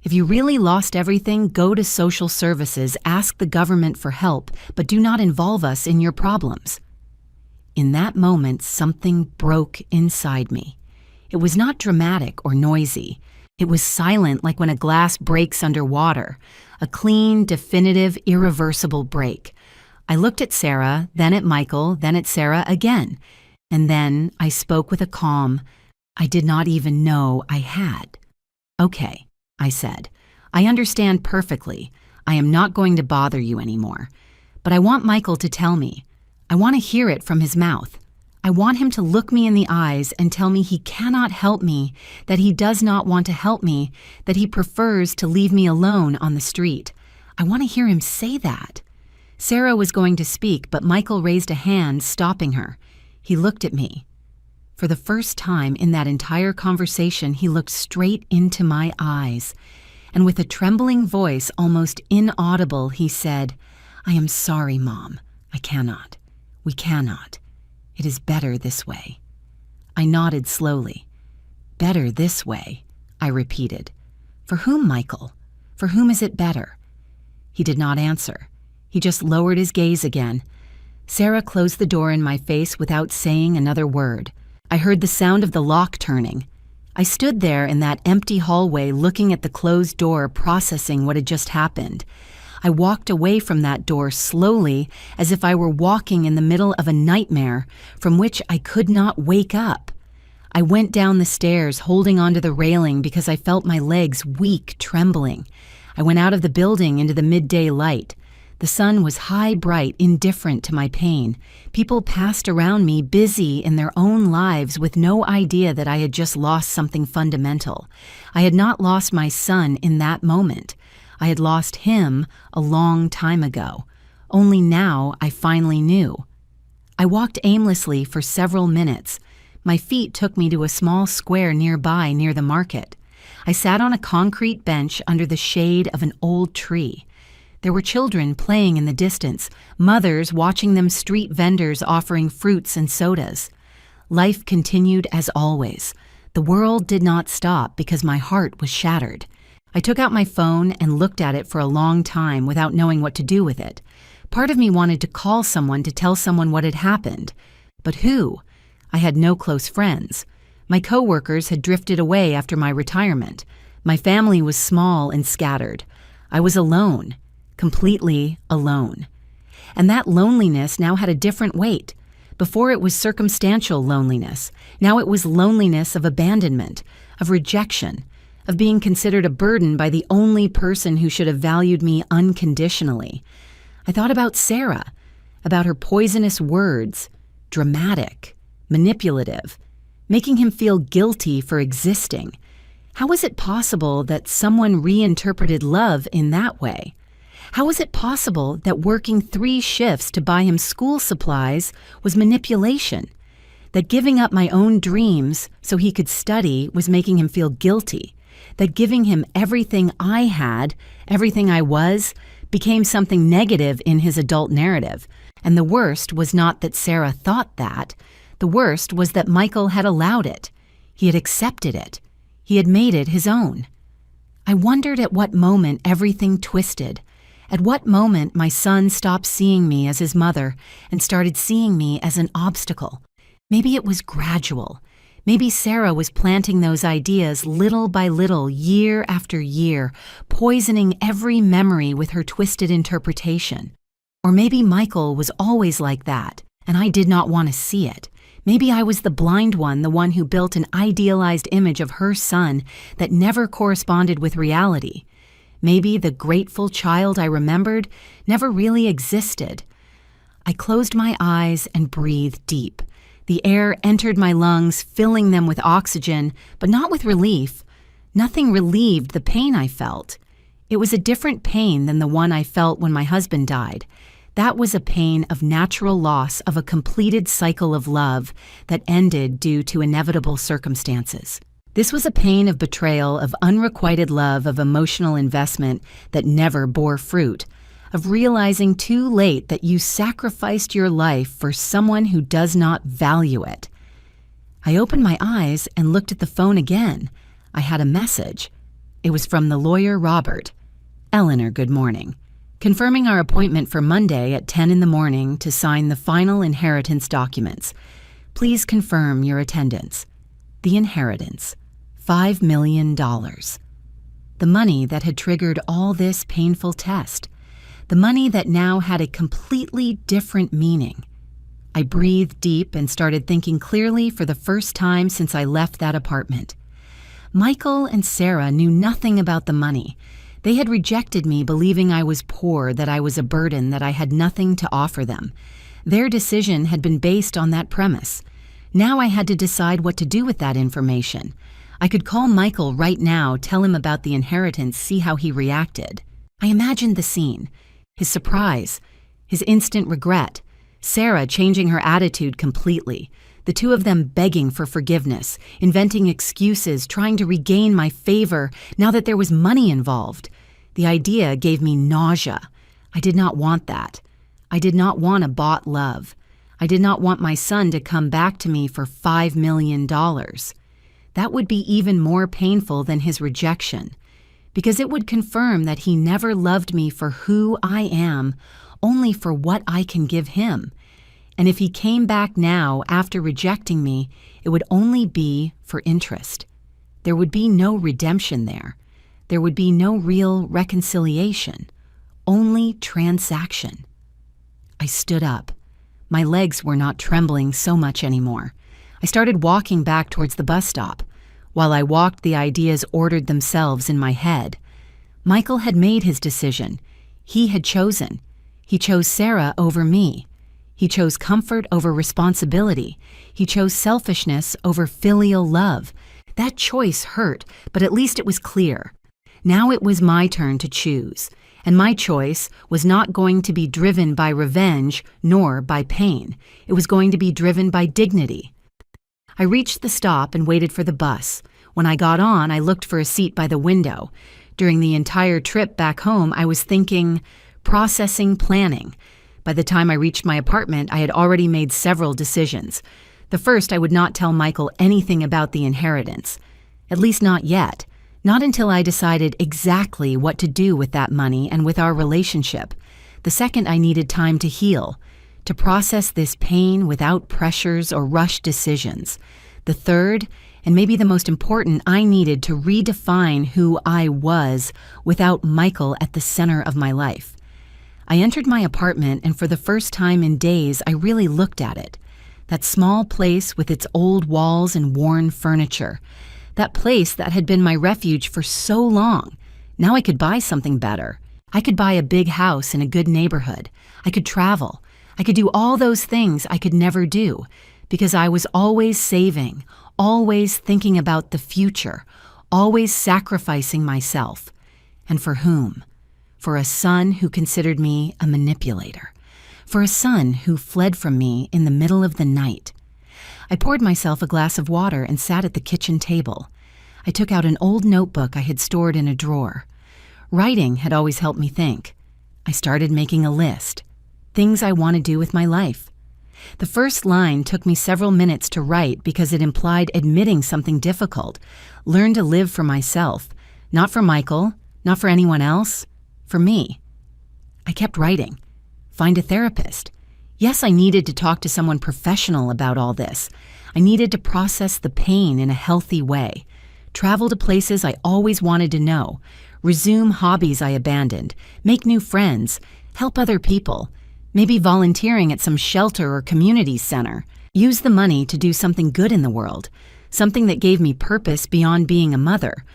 If you really lost everything, go to social services, ask the government for help, but do not involve us in your problems." In that moment, something broke inside me. It was not dramatic or noisy. It was silent, like when a glass breaks under water. A clean, definitive, irreversible break. I looked at Sarah, then at Michael, then at Sarah again. And then I spoke with a calm I did not even know I had. "Okay," I said. "I understand perfectly. I am not going to bother you anymore. But I want Michael to tell me. I want to hear it from his mouth. I want him to look me in the eyes and tell me he cannot help me, that he does not want to help me, that he prefers to leave me alone on the street. I want to hear him say that." Sarah was going to speak, but Michael raised a hand, stopping her. He looked at me. For the first time in that entire conversation, he looked straight into my eyes, and with a trembling voice, almost inaudible, he said, "I am sorry, Mom. I cannot. We cannot. It is better this way." I nodded slowly. "Better this way," I repeated. "For whom, Michael? For whom is it better?" He did not answer. He just lowered his gaze again. Sarah closed the door in my face without saying another word. I heard the sound of the lock turning. I stood there in that empty hallway looking at the closed door, processing what had just happened. I walked away from that door slowly, as if I were walking in the middle of a nightmare from which I could not wake up. I went down the stairs, holding onto the railing because I felt my legs weak, trembling. I went out of the building into the midday light. The sun was high, bright, indifferent to my pain. People passed around me, busy in their own lives with no idea that I had just lost something fundamental. I had not lost my son in that moment. I had lost him a long time ago. Only now I finally knew. I walked aimlessly for several minutes. My feet took me to a small square nearby near the market. I sat on a concrete bench under the shade of an old tree. There were children playing in the distance, mothers watching them, street vendors offering fruits and sodas. Life continued as always. The world did not stop because my heart was shattered. I took out my phone and looked at it for a long time without knowing what to do with it. Part of me wanted to call someone to tell someone what had happened. But who? I had no close friends. My coworkers had drifted away after my retirement. My family was small and scattered. I was alone. Completely alone. And that loneliness now had a different weight. Before it was circumstantial loneliness. Now it was loneliness of abandonment, of rejection, of being considered a burden by the only person who should have valued me unconditionally. I thought about Sarah, about her poisonous words, dramatic, manipulative, making him feel guilty for existing. How was it possible that someone reinterpreted love in that way? How was it possible that working 3 shifts to buy him school supplies was manipulation? That giving up my own dreams so he could study was making him feel guilty? That giving him everything I had, everything I was, became something negative in his adult narrative? And the worst was not that Sarah thought that. The worst was that Michael had allowed it. He had accepted it. He had made it his own. I wondered at what moment everything twisted. At what moment my son stopped seeing me as his mother and started seeing me as an obstacle. Maybe it was gradual. Maybe Sarah was planting those ideas little by little, year after year, poisoning every memory with her twisted interpretation. Or maybe Michael was always like that, and I did not want to see it. Maybe I was the blind one, the one who built an idealized image of her son that never corresponded with reality. Maybe the grateful child I remembered never really existed. I closed my eyes and breathed deep. The air entered my lungs, filling them with oxygen, but not with relief. Nothing relieved the pain I felt. It was a different pain than the one I felt when my husband died. That was a pain of natural loss of a completed cycle of love that ended due to inevitable circumstances. This was a pain of betrayal, of unrequited love, of emotional investment that never bore fruit, of realizing too late that you sacrificed your life for someone who does not value it. I opened my eyes and looked at the phone again. I had a message. It was from the lawyer, Robert. "Eleanor, good morning. Confirming our appointment for Monday at 10 in the morning to sign the final inheritance documents. Please confirm your attendance. The inheritance. $5 million. The money that had triggered all this painful test. The money that now had a completely different meaning. I breathed deep and started thinking clearly for the first time since I left that apartment. Michael and Sarah knew nothing about the money. They had rejected me, believing I was poor, that I was a burden, that I had nothing to offer them. Their decision had been based on that premise. Now I had to decide what to do with that information. I could call Michael right now, tell him about the inheritance, see how he reacted. I imagined the scene. His surprise, his instant regret, Sarah changing her attitude completely, the two of them begging for forgiveness, inventing excuses, trying to regain my favor now that there was money involved. The idea gave me nausea. I did not want that. I did not want a bought love. I did not want my son to come back to me for $5 million. That would be even more painful than his rejection, because it would confirm that he never loved me for who I am, only for what I can give him. And if he came back now after rejecting me, it would only be for interest. There would be no redemption there. There would be no real reconciliation, only transaction. I stood up. My legs were not trembling so much anymore. I started walking back towards the bus stop. While I walked, the ideas ordered themselves in my head. Michael had made his decision. He had chosen. He chose Sarah over me. He chose comfort over responsibility. He chose selfishness over filial love. That choice hurt, but at least it was clear. Now it was my turn to choose, and my choice was not going to be driven by revenge nor by pain. It was going to be driven by dignity. I reached the stop and waited for the bus. When I got on, I looked for a seat by the window. During the entire trip back home, I was thinking, processing, planning. By the time I reached my apartment, I had already made several decisions. The first, I would not tell Michael anything about the inheritance. At least not yet. Not until I decided exactly what to do with that money and with our relationship. The second, I needed time to heal, to process this pain without pressures or rushed decisions. The third, and maybe the most important, I needed to redefine who I was without Michael at the center of my life. I entered my apartment, and for the first time in days, I really looked at it. That small place with its old walls and worn furniture. That place that had been my refuge for so long. Now I could buy something better. I could buy a big house in a good neighborhood. I could travel. I could do all those things I could never do, because I was always saving, always thinking about the future, always sacrificing myself. And for whom? For a son who considered me a manipulator. For a son who fled from me in the middle of the night. I poured myself a glass of water and sat at the kitchen table. I took out an old notebook I had stored in a drawer. Writing had always helped me think. I started making a list. Things I want to do with my life. The first line took me several minutes to write because it implied admitting something difficult. Learn to live for myself. Not for Michael, not for anyone else. For me. I kept writing. Find a therapist. Yes, I needed to talk to someone professional about all this. I needed to process the pain in a healthy way. Travel to places I always wanted to know. Resume hobbies I abandoned. Make new friends. Help other people. Maybe volunteering at some shelter or community center. Use the money to do something good in the world. Something that gave me purpose beyond being a mother.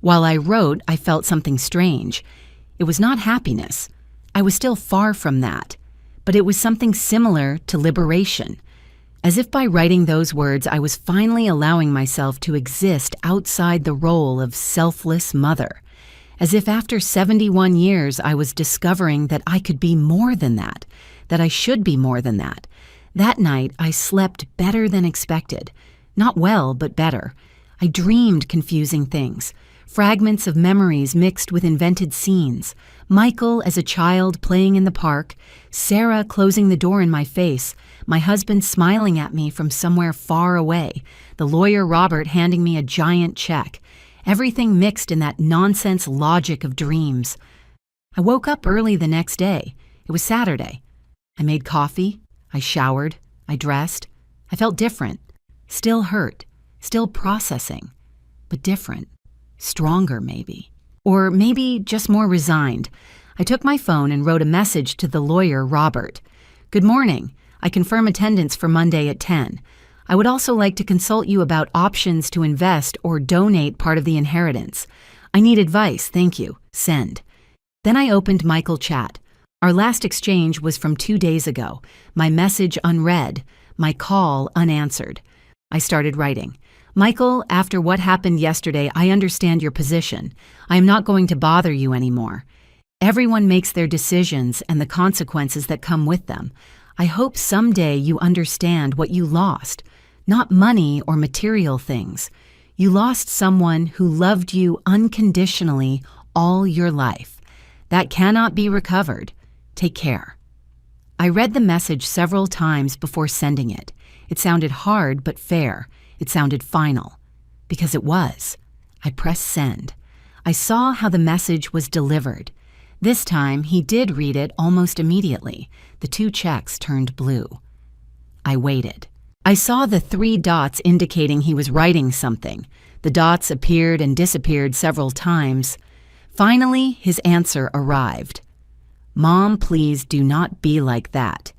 While I wrote, I felt something strange. It was not happiness. I was still far from that. but it was something similar to liberation. As if by writing those words, I was finally allowing myself to exist outside the role of selfless mother. As if after 71 years I was discovering that I could be more than that I should be more than that. That night I slept better than expected. Not well, but better. I dreamed confusing things. Fragments of memories mixed with invented scenes. Michael as a child playing in the park, Sarah closing the door in my face, my husband smiling at me from somewhere far away, the lawyer Robert handing me a giant check. Everything mixed in that nonsense logic of dreams. I woke up early the next day. It was Saturday. I made coffee. I showered. I dressed. I felt different. Still hurt. Still processing. But different. Stronger, maybe. Or maybe just more resigned. I took my phone and wrote a message to the lawyer, Robert. "Good morning. I confirm attendance for Monday at 10. I would also like to consult you about options to invest or donate part of the inheritance. I need advice, thank you. Send." Then I opened Michael Chat. Our last exchange was from 2 days ago. My message unread. My call unanswered. I started writing. "Michael, after what happened yesterday, I understand your position. I am not going to bother you anymore. Everyone makes their decisions and the consequences that come with them. I hope someday you understand what you lost. Not money or material things. You lost someone who loved you unconditionally all your life. That cannot be recovered. Take care." I read the message several times before sending it. It sounded hard but fair. It sounded final. Because it was. I pressed send. I saw how the message was delivered. This time, he did read it almost immediately. The 2 checks turned blue. I waited. I saw the 3 dots indicating he was writing something. The dots appeared and disappeared several times. Finally, his answer arrived. "Mom, please do not be like that.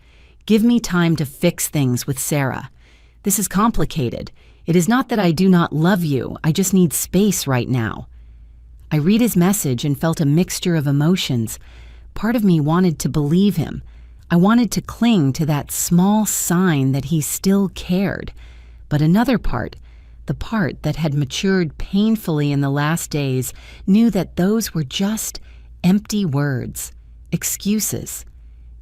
Give me time to fix things with Sarah. This is complicated. It is not that I do not love you. I just need space right now." I read his message and felt a mixture of emotions. Part of me wanted to believe him. I wanted to cling to that small sign that he still cared. But another part, the part that had matured painfully in the last days, knew that those were just empty words, excuses,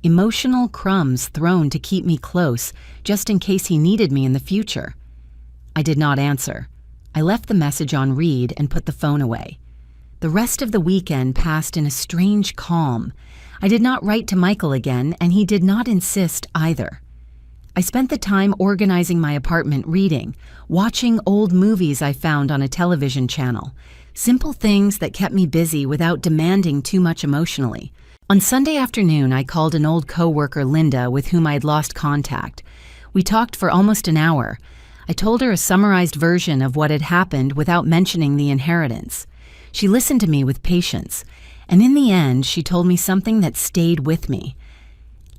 emotional crumbs thrown to keep me close, just in case he needed me in the future. I did not answer. I left the message on read and put the phone away. The rest of the weekend passed in a strange calm. I did not write to Michael again, and he did not insist either. I spent the time organizing my apartment, reading, watching old movies I found on a television channel. Simple things that kept me busy without demanding too much emotionally. On Sunday afternoon, I called an old coworker, Linda, with whom I had lost contact. We talked for almost an hour. I told her a summarized version of what had happened without mentioning the inheritance. She listened to me with patience, and in the end, she told me something that stayed with me.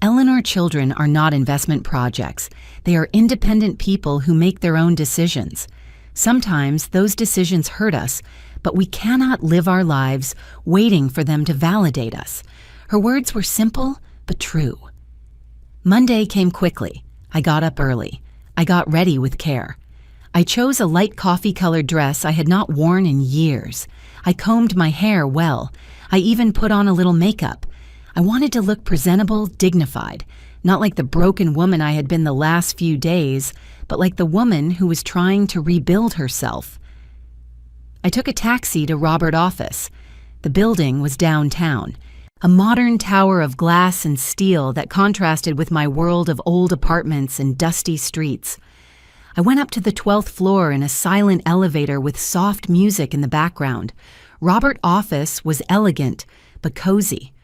Eleanor children are not investment projects. They are independent people who make their own decisions. Sometimes those decisions hurt us, but we cannot live our lives waiting for them to validate us. Her words were simple, but true. Monday came quickly. I got up early. I got ready with care. I chose a light coffee-colored dress I had not worn in years. I combed my hair well. I even put on a little makeup. I wanted to look presentable, dignified, not like the broken woman I had been the last few days, but like the woman who was trying to rebuild herself. I took a taxi to Robert's office. The building was downtown, a modern tower of glass and steel that contrasted with my world of old apartments and dusty streets. I went up to the 12th floor in a silent elevator with soft music in the background. Robert's office was elegant, but cozy.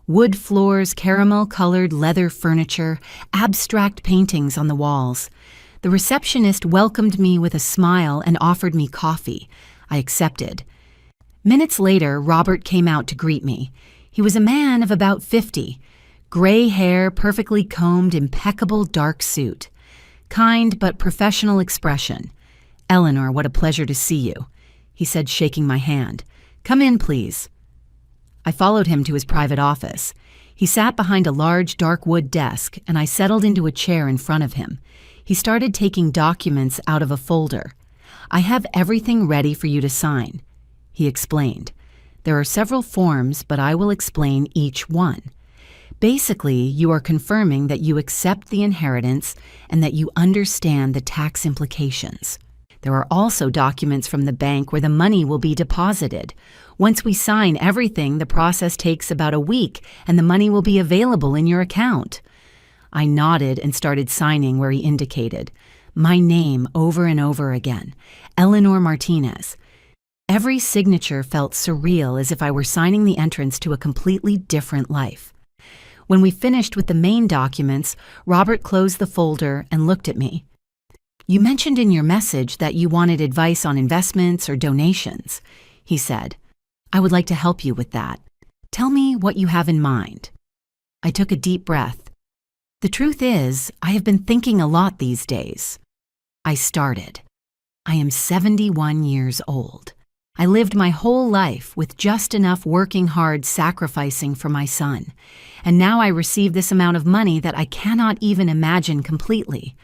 Wood floors, caramel-colored leather furniture, abstract paintings on the walls. The receptionist welcomed me with a smile and offered me coffee. I accepted. Minutes later, Robert came out to greet me. He was a man of about 50. Gray hair, perfectly combed, impeccable dark suit. Kind but professional expression. "Eleanor, what a pleasure to see you," he said, shaking my hand. "Come in, please." I followed him to his private office. He sat behind a large dark wood desk, and I settled into a chair in front of him. He started taking documents out of a folder. "I have everything ready for you to sign," he explained. "There are several forms, but I will explain each one. Basically, you are confirming that you accept the inheritance and that you understand the tax implications. There are also documents from the bank where the money will be deposited. Once we sign everything, the process takes about a week and the money will be available in your account." I nodded and started signing where he indicated. My name over and over again, Eleanor Martinez. Every signature felt surreal, as if I were signing the entrance to a completely different life. When we finished with the main documents, Robert closed the folder and looked at me. "You mentioned in your message that you wanted advice on investments or donations," he said. "I would like to help you with that. Tell me what you have in mind." I took a deep breath. "The truth is, I have been thinking a lot these days." I started. "I am 71 years old. I lived my whole life with just enough working hard sacrificing for my son, and now I receive this amount of money that I cannot even imagine completely.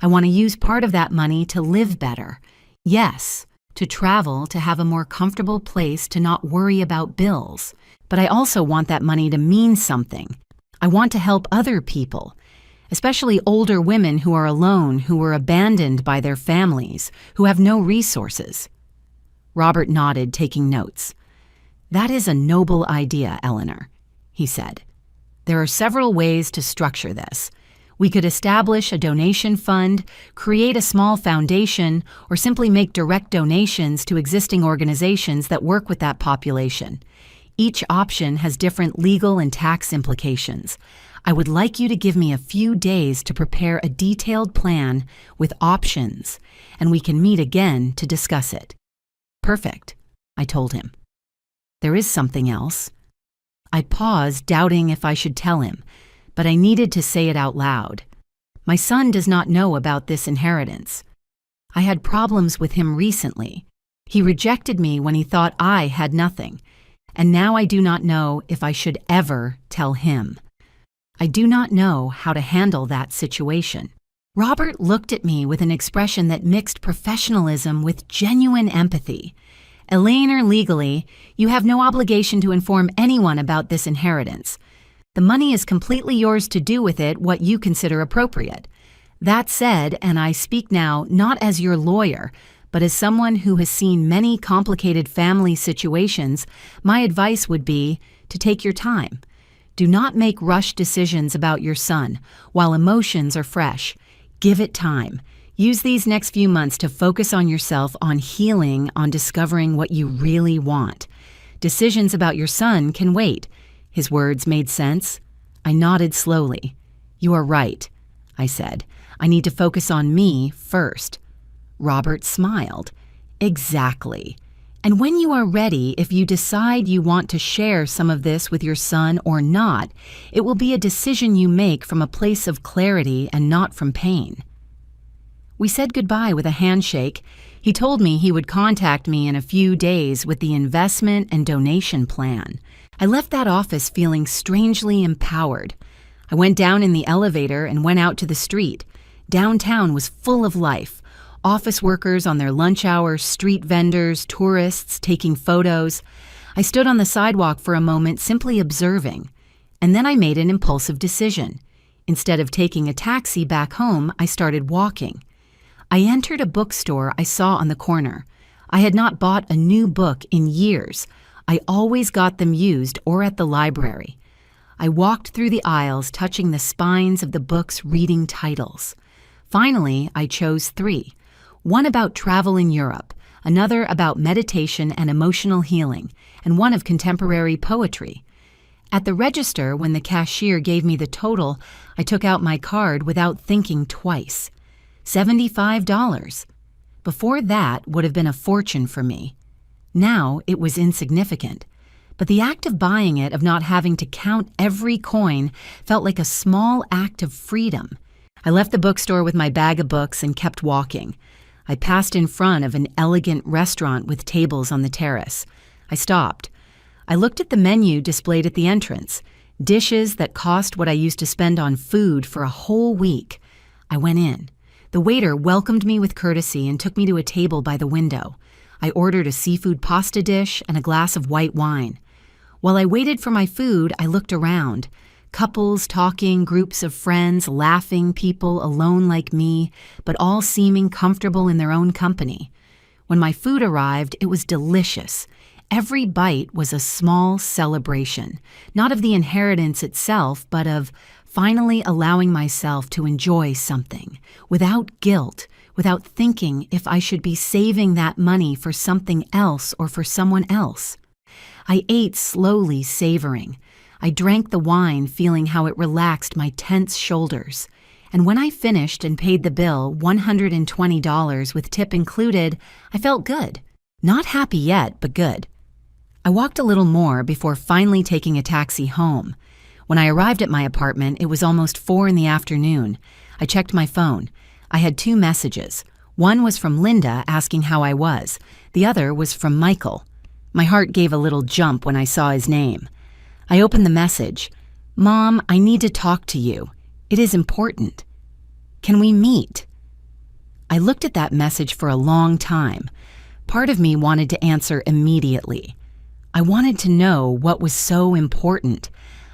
I want to use part of that money to live better. Yes, to travel, to have a more comfortable place, to not worry about bills. But I also want that money to mean something. I want to help other people, especially older women who are alone, who were abandoned by their families, who have no resources." Robert nodded, taking notes. "That is a noble idea, Eleanor," he said. "There are several ways to structure this. We could establish a donation fund, create a small foundation, or simply make direct donations to existing organizations that work with that population. Each option has different legal and tax implications. I would like you to give me a few days to prepare a detailed plan with options, and we can meet again to discuss it." "Perfect," I told him. "There is something else." I paused, doubting if I should tell him, but I needed to say it out loud. "My son does not know about this inheritance. I had problems with him recently. He rejected me when he thought I had nothing, and now I do not know if I should ever tell him. I do not know how to handle that situation." Robert looked at me with an expression that mixed professionalism with genuine empathy. "Eleanor, legally, you have no obligation to inform anyone about this inheritance. The money is completely yours to do with it what you consider appropriate. That said, and I speak now not as your lawyer, but as someone who has seen many complicated family situations, my advice would be to take your time. Do not make rushed decisions about your son while emotions are fresh. Give it time. Use these next few months to focus on yourself, on healing, on discovering what you really want. Decisions about your son can wait." His words made sense. I nodded slowly. "You are right," I said. "I need to focus on me first." Robert smiled. "Exactly. And when you are ready, if you decide you want to share some of this with your son or not, it will be a decision you make from a place of clarity and not from pain." We said goodbye with a handshake. He told me he would contact me in a few days with the investment and donation plan. I left that office feeling strangely empowered. I went down in the elevator and went out to the street. Downtown was full of life. Office workers on their lunch hour, street vendors, tourists taking photos. I stood on the sidewalk for a moment, simply observing. And then I made an impulsive decision. Instead of taking a taxi back home, I started walking. I entered a bookstore I saw on the corner. I had not bought a new book in years. I always got them used or at the library. I walked through the aisles, touching the spines of the books, reading titles. Finally, I chose 3. One about travel in Europe, another about meditation and emotional healing, and one of contemporary poetry. At the register, when the cashier gave me the total, I took out my card without thinking twice. $75. Before that would have been a fortune for me. Now it was insignificant. But the act of buying it, of not having to count every coin, felt like a small act of freedom. I left the bookstore with my bag of books and kept walking. I passed in front of an elegant restaurant with tables on the terrace. I stopped. I looked at the menu displayed at the entrance. Dishes that cost what I used to spend on food for a whole week. I went in. The waiter welcomed me with courtesy and took me to a table by the window. I ordered a seafood pasta dish and a glass of white wine. While I waited for my food, I looked around. Couples talking, groups of friends, laughing, people alone like me, but all seeming comfortable in their own company. When my food arrived, it was delicious. Every bite was a small celebration, not of the inheritance itself, but of finally allowing myself to enjoy something, without guilt, without thinking if I should be saving that money for something else or for someone else. I ate slowly, savoring. I drank the wine, feeling how it relaxed my tense shoulders. And when I finished and paid the bill, $120 with tip included, I felt good. Not happy yet, but good. I walked a little more before finally taking a taxi home. When I arrived at my apartment, it was almost 4 in the afternoon. I checked my phone. I had 2 messages. One was from Linda asking how I was. The other was from Michael. My heart gave a little jump when I saw his name. I opened the message. "Mom, I need to talk to you. It is important. Can we meet?" I looked at that message for a long time. Part of me wanted to answer immediately. I wanted to know what was so important.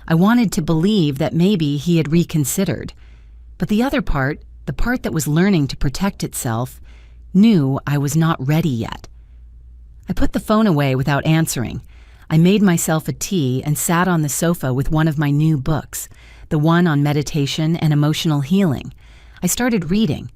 I wanted to believe that maybe he had reconsidered. But the other part, the part that was learning to protect itself, knew I was not ready yet. I put the phone away without answering. I made myself a tea and sat on the sofa with one of my new books, the one on meditation and emotional healing. I started reading.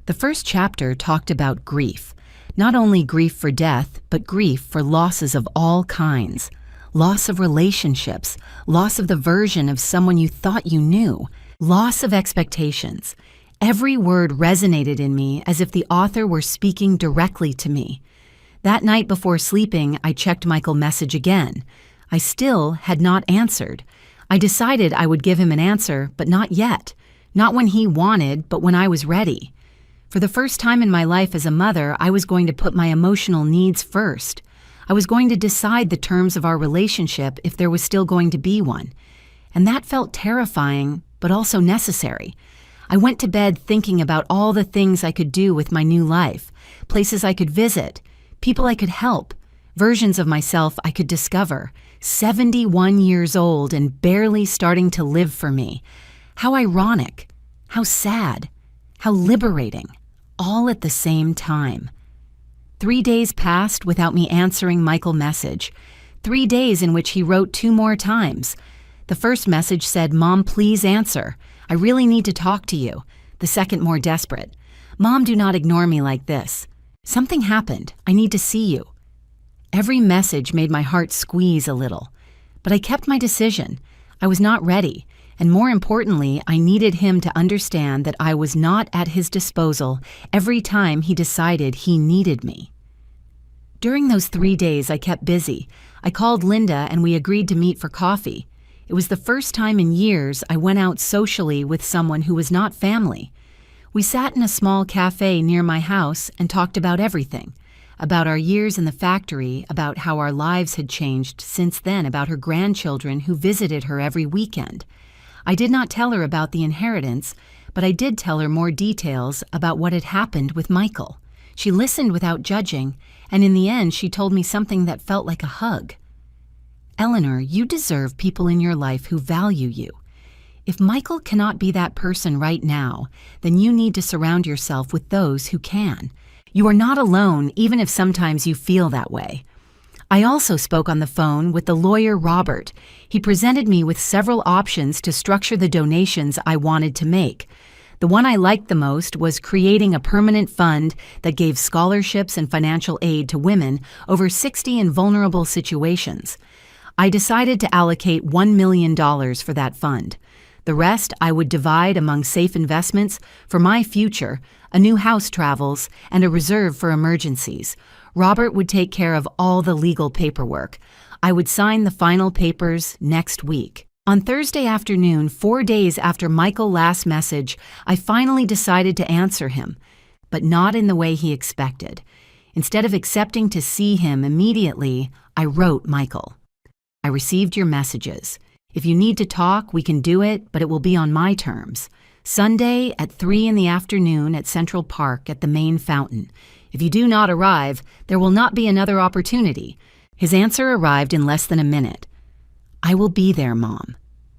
The first chapter talked about grief. Not only grief for death, but grief for losses of all kinds. Loss of relationships, loss of the version of someone you thought you knew, loss of expectations. Every word resonated in me as if the author were speaking directly to me. That night before sleeping, I checked Michael's message again. I still had not answered. I decided I would give him an answer, but not yet. Not when he wanted, but when I was ready. For the first time in my life as a mother, I was going to put my emotional needs first. I was going to decide the terms of our relationship if there was still going to be one. And that felt terrifying, but also necessary. I went to bed thinking about all the things I could do with my new life, places I could visit, people I could help, versions of myself I could discover, 71 years old and barely starting to live for me. How ironic, how sad, how liberating, all at the same time. 3 days passed without me answering Michael's message. 3 days in which he wrote 2 more times. The first message said, "Mom, please answer. I really need to talk to you." The second more desperate. "Mom, do not ignore me like this. Something happened. I need to see you." Every message made my heart squeeze a little. But I kept my decision. I was not ready. And more importantly, I needed him to understand that I was not at his disposal every time he decided he needed me. During those 3 days, I kept busy. I called Linda and we agreed to meet for coffee. It was the first time in years I went out socially with someone who was not family. We sat in a small cafe near my house and talked about everything. About our years in the factory, about how our lives had changed since then, about her grandchildren who visited her every weekend. I did not tell her about the inheritance, but I did tell her more details about what had happened with Michael. She listened without judging, and in the end she told me something that felt like a hug. "Eleanor, you deserve people in your life who value you. If Michael cannot be that person right now, then you need to surround yourself with those who can. You are not alone, even if sometimes you feel that way." I also spoke on the phone with the lawyer Robert. He presented me with several options to structure the donations I wanted to make. The one I liked the most was creating a permanent fund that gave scholarships and financial aid to women over 60 in vulnerable situations. I decided to allocate $1 million for that fund. The rest I would divide among safe investments for my future, a new house travels, and a reserve for emergencies. Robert would take care of all the legal paperwork. I would sign the final papers next week. On Thursday afternoon, 4 days after Michael's last message, I finally decided to answer him, but not in the way he expected. Instead of accepting to see him immediately, I wrote Michael. "I received your messages. If you need to talk, we can do it, but it will be on my terms. Sunday at 3 in the afternoon at Central Park at the main fountain. If you do not arrive, there will not be another opportunity." His answer arrived in less than a minute. "I will be there, Mom.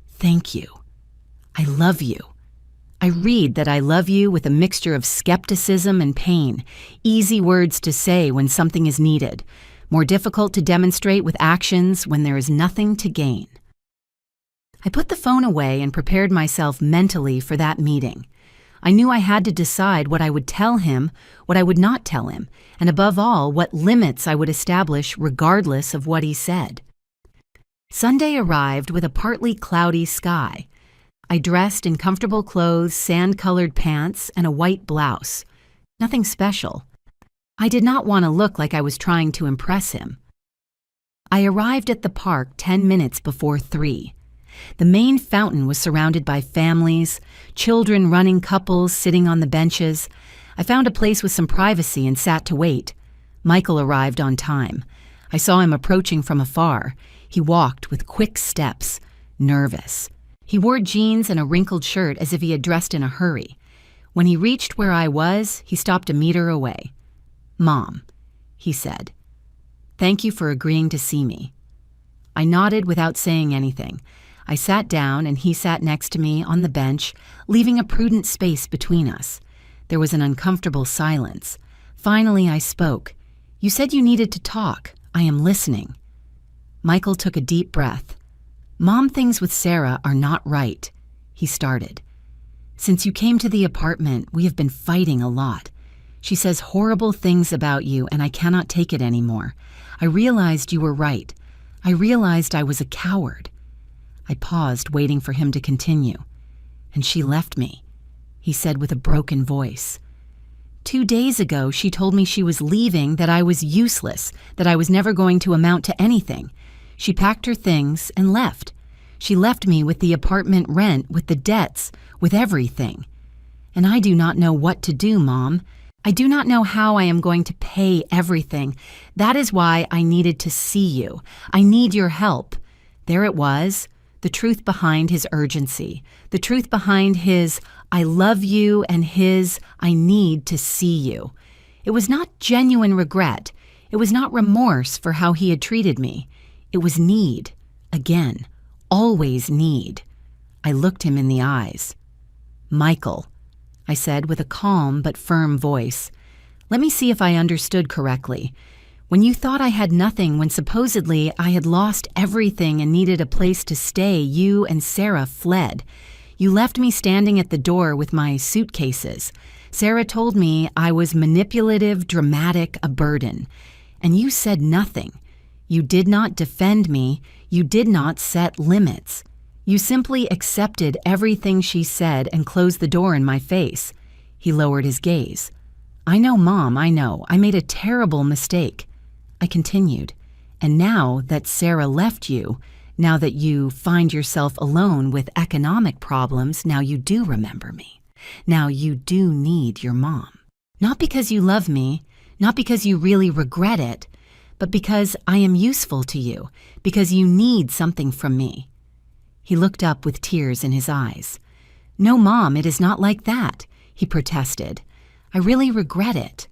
Thank you. I love you." I read that I love you with a mixture of skepticism and pain, easy words to say when something is needed, more difficult to demonstrate with actions when there is nothing to gain. I put the phone away and prepared myself mentally for that meeting. I knew I had to decide what I would tell him, what I would not tell him, and above all, what limits I would establish regardless of what he said. Sunday arrived with a partly cloudy sky. I dressed in comfortable clothes, sand-colored pants, and a white blouse. Nothing special. I did not want to look like I was trying to impress him. I arrived at the park 10 minutes before 3. The main fountain was surrounded by families, children running, couples sitting on the benches. I found a place with some privacy and sat to wait. Michael arrived on time. I saw him approaching from afar. He walked with quick steps, nervous. He wore jeans and a wrinkled shirt as if he had dressed in a hurry. When he reached where I was, he stopped a meter away. "Mom," he said. "Thank you for agreeing to see me." I nodded without saying anything. I sat down and he sat next to me on the bench, leaving a prudent space between us. There was an uncomfortable silence. Finally, I spoke. "You said you needed to talk. I am listening." Michael took a deep breath. "Mom, things with Sarah are not right," he started. "Since you came to the apartment, we have been fighting a lot. She says horrible things about you, and I cannot take it anymore. I realized you were right. I realized I was a coward." I paused, waiting for him to continue. "And she left me," he said with a broken voice. 2 days ago, she told me she was leaving, that I was useless, that I was never going to amount to anything. She packed her things and left. She left me with the apartment rent, with the debts, with everything. And I do not know what to do, Mom. I do not know how I am going to pay everything. That is why I needed to see you. I need your help." There it was, the truth behind his urgency, the truth behind his "I love you" and his "I need to see you." It was not genuine regret. It was not remorse for how he had treated me. It was need. Again, always need. I looked him in the eyes. "Michael," I said with a calm but firm voice, "let me see if I understood correctly. When you thought I had nothing, when supposedly I had lost everything and needed a place to stay, you and Sarah fled. You left me standing at the door with my suitcases. Sarah told me I was manipulative, dramatic, a burden. And you said nothing. You did not defend me. You did not set limits. You simply accepted everything she said and closed the door in my face." He lowered his gaze. "I know, Mom, I know. I made a terrible mistake." I continued. "And now that Sarah left you, now that you find yourself alone with economic problems, now you do remember me. Now you do need your mom. Not because you love me, not because you really regret it, but because I am useful to you, because you need something from me." He looked up with tears in his eyes. "No, Mom, it is not like that," he protested. "I really regret it.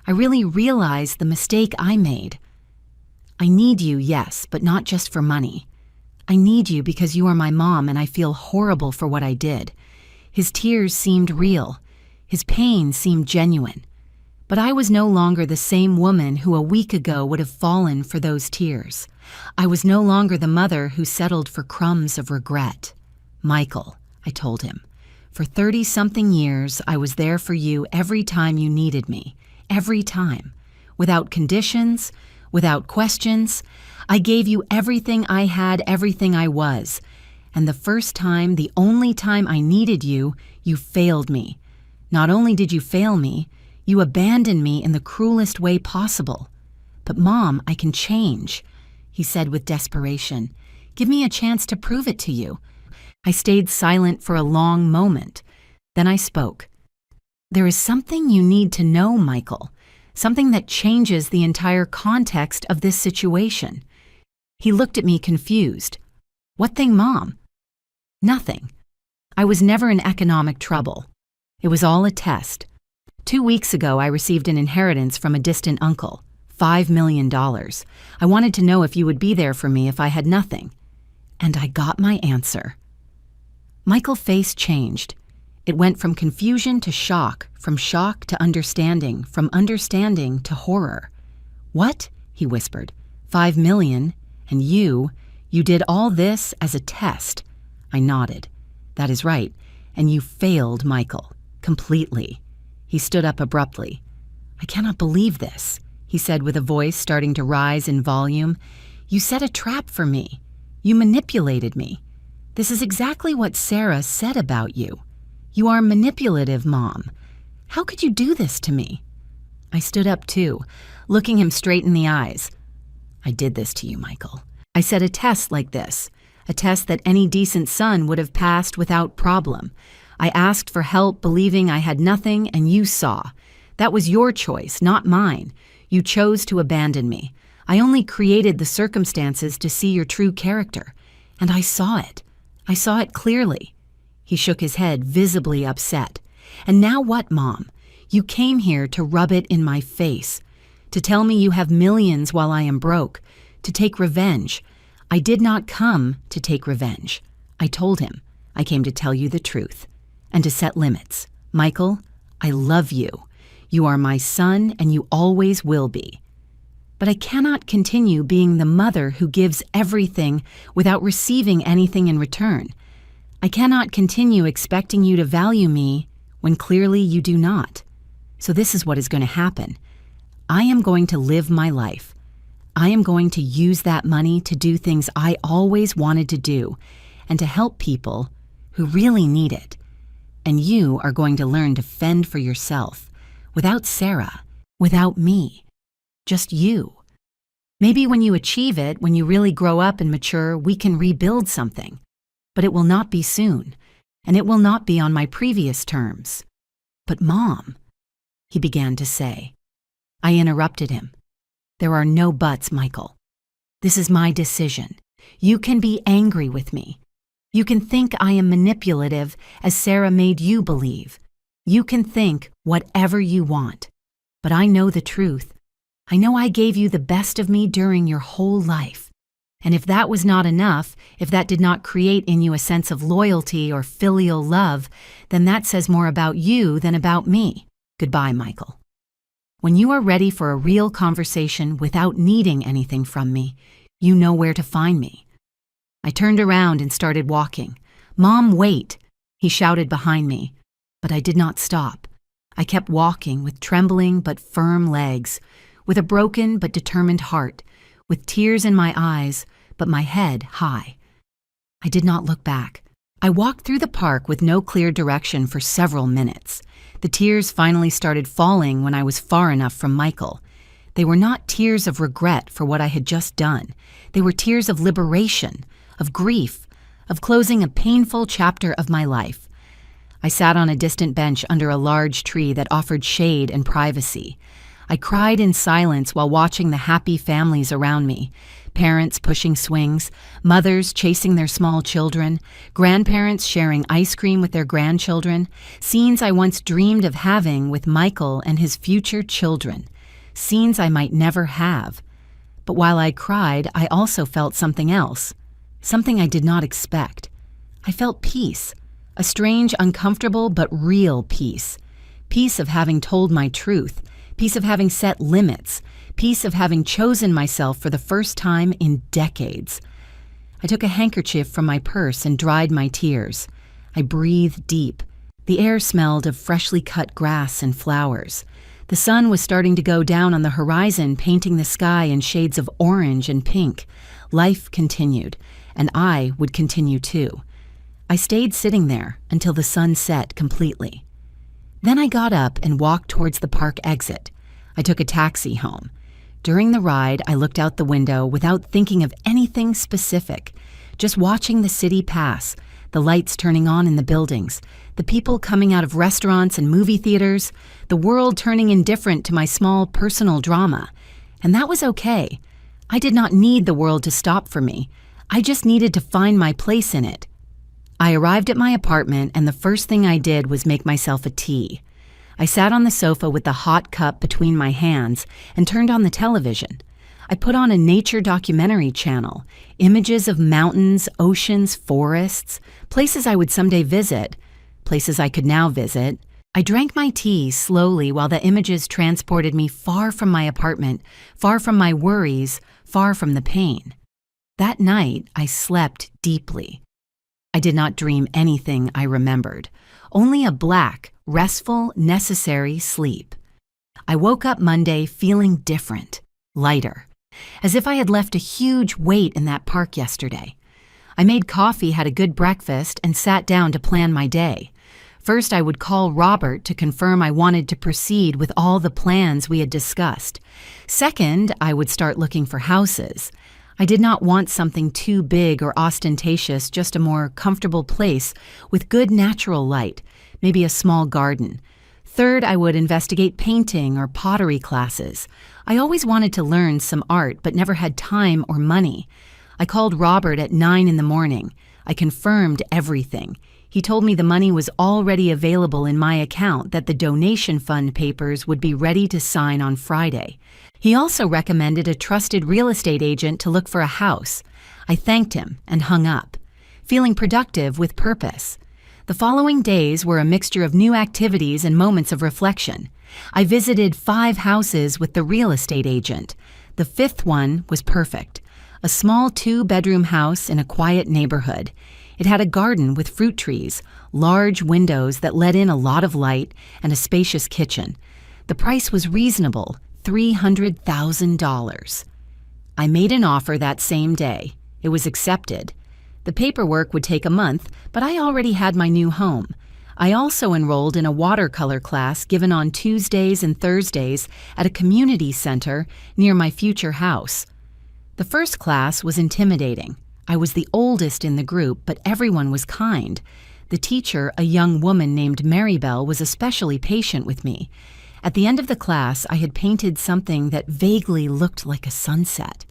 I really realize the mistake I made. I need you, yes, but not just for money. I need you because you are my mom and I feel horrible for what I did." His tears seemed real. His pain seemed genuine. But I was no longer the same woman who a week ago would have fallen for those tears. I was no longer the mother who settled for crumbs of regret. "Michael," I told him, "for 30-something years I was there for you every time you needed me, every time. Without conditions, without questions. I gave you everything I had, everything I was. And the first time, the only time I needed you, you failed me. Not only did you fail me, you abandoned me in the cruelest way possible. But Mom, I can change," he said with desperation. "Give me a chance to prove it to you." I stayed silent for a long moment. Then I spoke. "There is something you need to know, Michael, something that changes the entire context of this situation." He looked at me confused. What thing, Mom? Nothing. I was never in economic trouble. It was all a test. 2 weeks ago, I received an inheritance from a distant uncle, $5 million. I wanted to know if you would be there for me if I had nothing. And I got my answer. Michael's face changed. It went from confusion to shock, from shock to understanding, from understanding to horror. What? He whispered. 5 million? And you did all this as a test. I nodded. That is right. And you failed, Michael. Completely. He stood up abruptly. I cannot believe this, he said with a voice starting to rise in volume. You set a trap for me. You manipulated me. This is exactly what Sarah said about you. You are manipulative, Mom. How could you do this to me? I stood up too, looking him straight in the eyes. I did this to you, Michael. I set a test like this, a test that any decent son would have passed without problem. I asked for help believing I had nothing, and you saw. That was your choice, not mine. You chose to abandon me. I only created the circumstances to see your true character, and I saw it. I saw it clearly. He shook his head, visibly upset. And now what, Mom? You came here to rub it in my face, to tell me you have millions while I am broke, to take revenge. I did not come to take revenge. I told him. I came to tell you the truth and to set limits. Michael, I love you. You are my son and you always will be. But I cannot continue being the mother who gives everything without receiving anything in return. I cannot continue expecting you to value me when clearly you do not. So this is what is going to happen. I am going to live my life. I am going to use that money to do things I always wanted to do and to help people who really need it. And you are going to learn to fend for yourself, without Sarah, without me, just you. Maybe when you achieve it, when you really grow up and mature, we can rebuild something. But it will not be soon, and it will not be on my previous terms. But Mom, he began to say. I interrupted him. There are no buts, Michael. This is my decision. You can be angry with me. You can think I am manipulative, as Sarah made you believe. You can think whatever you want. But I know the truth. I know I gave you the best of me during your whole life. And if that was not enough, if that did not create in you a sense of loyalty or filial love, then that says more about you than about me. Goodbye, Michael. When you are ready for a real conversation without needing anything from me, you know where to find me. I turned around and started walking. Mom, wait, he shouted behind me. But I did not stop. I kept walking with trembling but firm legs, with a broken but determined heart, with tears in my eyes, but my head high. I did not look back. I walked through the park with no clear direction for several minutes. The tears finally started falling when I was far enough from Michael. They were not tears of regret for what I had just done. They were tears of liberation, of grief, of closing a painful chapter of my life. I sat on a distant bench under a large tree that offered shade and privacy. I cried in silence while watching the happy families around me. Parents pushing swings, mothers chasing their small children, grandparents sharing ice cream with their grandchildren, scenes I once dreamed of having with Michael and his future children, scenes I might never have. But while I cried, I also felt something else, something I did not expect. I felt peace, a strange, uncomfortable but real peace. Peace of having told my truth, peace of having set limits, peace of having chosen myself for the first time in decades. I took a handkerchief from my purse and dried my tears. I breathed deep. The air smelled of freshly cut grass and flowers. The sun was starting to go down on the horizon, painting the sky in shades of orange and pink. Life continued, and I would continue too. I stayed sitting there until the sun set completely. Then I got up and walked towards the park exit. I took a taxi home. During the ride, I looked out the window without thinking of anything specific, just watching the city pass, the lights turning on in the buildings, the people coming out of restaurants and movie theaters, the world turning indifferent to my small personal drama. And that was okay. I did not need the world to stop for me. I just needed to find my place in it. I arrived at my apartment, and the first thing I did was make myself a tea. I sat on the sofa with the hot cup between my hands and turned on the television. I put on a nature documentary channel, images of mountains, oceans, forests, places I would someday visit, places I could now visit. I drank my tea slowly while the images transported me far from my apartment, far from my worries, far from the pain. That night, I slept deeply. I did not dream anything I remembered, only a black, restful, necessary sleep. I woke up Monday feeling different, lighter, as if I had left a huge weight in that park yesterday. I made coffee, had a good breakfast, and sat down to plan my day. First, I would call Robert to confirm I wanted to proceed with all the plans we had discussed. Second, I would start looking for houses. I did not want something too big or ostentatious, just a more comfortable place with good natural light, maybe a small garden. Third, I would investigate painting or pottery classes. I always wanted to learn some art but never had time or money. I called Robert at 9 in the morning. I confirmed everything. He told me the money was already available in my account, that the donation fund papers would be ready to sign on Friday. He also recommended a trusted real estate agent to look for a house. I thanked him and hung up, feeling productive with purpose. The following days were a mixture of new activities and moments of reflection. I visited 5 houses with the real estate agent. The 5th one was perfect. A small 2-bedroom house in a quiet neighborhood. It had a garden with fruit trees, large windows that let in a lot of light, and a spacious kitchen. The price was reasonable, $300,000. I made an offer that same day. It was accepted. The paperwork would take a month, but I already had my new home. I also enrolled in a watercolor class given on Tuesdays and Thursdays at a community center near my future house. The first class was intimidating. I was the oldest in the group, but everyone was kind. The teacher, a young woman named Maribel, was especially patient with me. At the end of the class, I had painted something that vaguely looked like a sunset.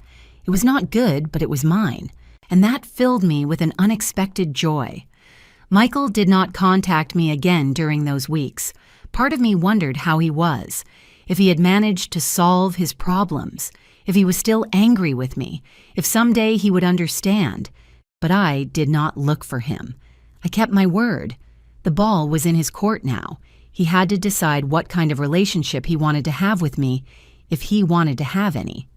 It was not good, but it was mine, and that filled me with an unexpected joy. Michael did not contact me again during those weeks. Part of me wondered how he was, if he had managed to solve his problems, if he was still angry with me, if someday he would understand. But I did not look for him. I kept my word. The ball was in his court now. He had to decide what kind of relationship he wanted to have with me, if he wanted to have any.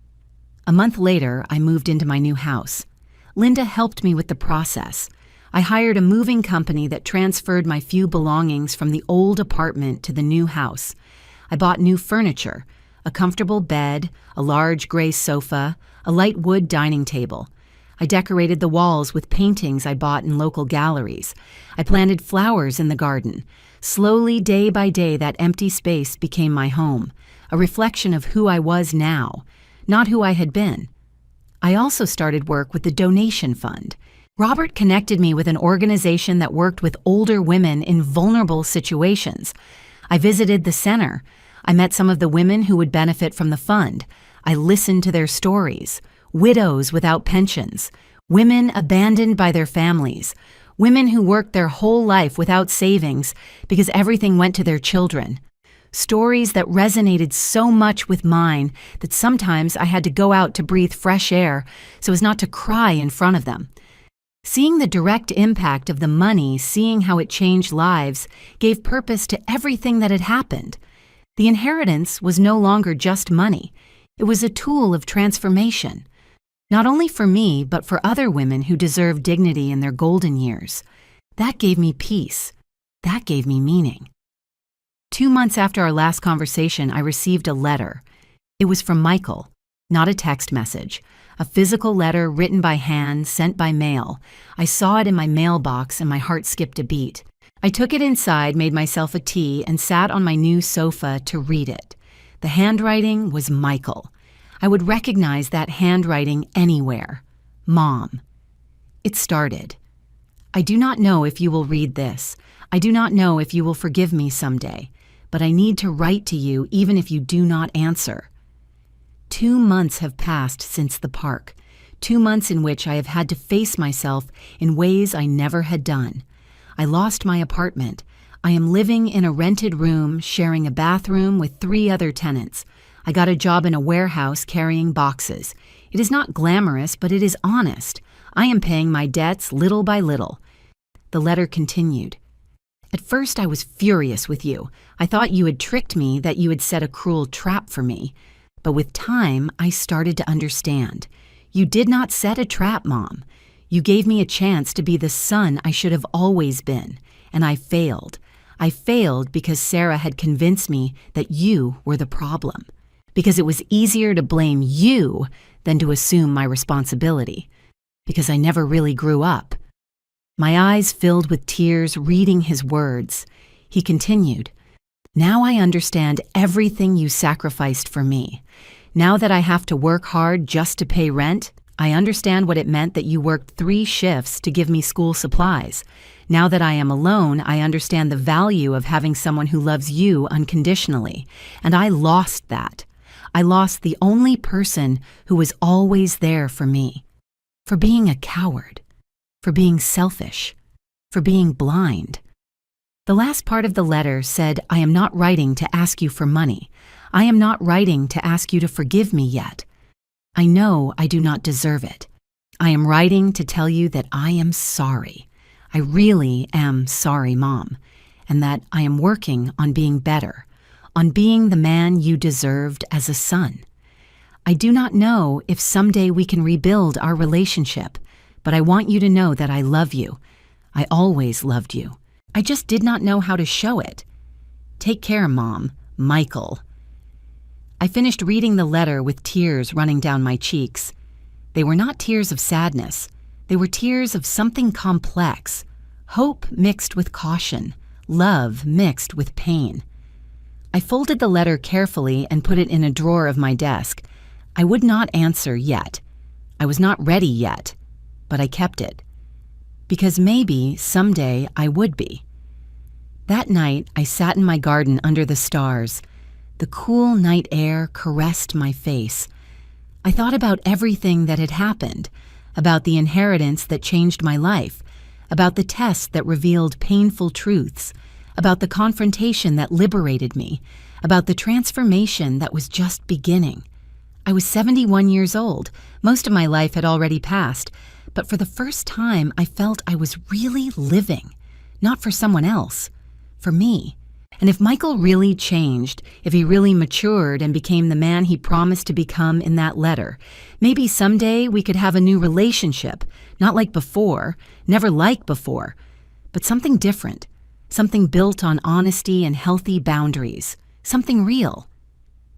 A month later, I moved into my new house. Linda helped me with the process. I hired a moving company that transferred my few belongings from the old apartment to the new house. I bought new furniture, a comfortable bed, a large gray sofa, a light wood dining table. I decorated the walls with paintings I bought in local galleries. I planted flowers in the garden. Slowly, day by day, that empty space became my home, a reflection of who I was now, not who I had been. I also started work with the donation fund. Robert connected me with an organization that worked with older women in vulnerable situations. I visited the center. I met some of the women who would benefit from the fund. I listened to their stories. Widows without pensions, women abandoned by their families, women who worked their whole life without savings because everything went to their children. Stories that resonated so much with mine that sometimes I had to go out to breathe fresh air so as not to cry in front of them. Seeing the direct impact of the money, seeing how it changed lives, gave purpose to everything that had happened. The inheritance was no longer just money. It was a tool of transformation. Not only for me, but for other women who deserve dignity in their golden years. That gave me peace. That gave me meaning. 2 months after our last conversation, I received a letter. It was from Michael, not a text message. A physical letter written by hand, sent by mail. I saw it in my mailbox and my heart skipped a beat. I took it inside, made myself a tea, and sat on my new sofa to read it. The handwriting was Michael. I would recognize that handwriting anywhere. Mom. It started. I do not know if you will read this. I do not know if you will forgive me someday, but I need to write to you even if you do not answer. 2 months have passed since the park. 2 months in which I have had to face myself in ways I never had done. I lost my apartment. I am living in a rented room, sharing a bathroom with 3 other tenants. I got a job in a warehouse carrying boxes. It is not glamorous, but it is honest. I am paying my debts little by little. The letter continued. At first I was furious with you. I thought you had tricked me, that you had set a cruel trap for me. But with time, I started to understand. You did not set a trap, Mom. You gave me a chance to be the son I should have always been, and I failed. I failed because Sarah had convinced me that you were the problem, because it was easier to blame you than to assume my responsibility, because I never really grew up. My eyes filled with tears reading his words. He continued, "Now I understand everything you sacrificed for me. Now that I have to work hard just to pay rent, I understand what it meant that you worked 3 shifts to give me school supplies. Now that I am alone, I understand the value of having someone who loves you unconditionally. And I lost that. I lost the only person who was always there for me. For being a coward. For being selfish. For being blind." The last part of the letter said, "I am not writing to ask you for money. I am not writing to ask you to forgive me yet. I know I do not deserve it. I am writing to tell you that I am sorry. I really am sorry, Mom, and that I am working on being better, on being the man you deserved as a son. I do not know if someday we can rebuild our relationship, but I want you to know that I love you. I always loved you. I just did not know how to show it. Take care, Mom. Michael." I finished reading the letter with tears running down my cheeks. They were not tears of sadness. They were tears of something complex. Hope mixed with caution. Love mixed with pain. I folded the letter carefully and put it in a drawer of my desk. I would not answer yet. I was not ready yet, but I kept it. Because maybe someday I would be. That night, I sat in my garden under the stars. The cool night air caressed my face. I thought about everything that had happened, about the inheritance that changed my life, about the test that revealed painful truths, about the confrontation that liberated me, about the transformation that was just beginning. I was 71 years old. Most of my life had already passed, but for the first time I felt I was really living, not for someone else, for me. And if Michael really changed, if he really matured and became the man he promised to become in that letter, maybe someday we could have a new relationship, not like before, never like before, but something different, something built on honesty and healthy boundaries, something real.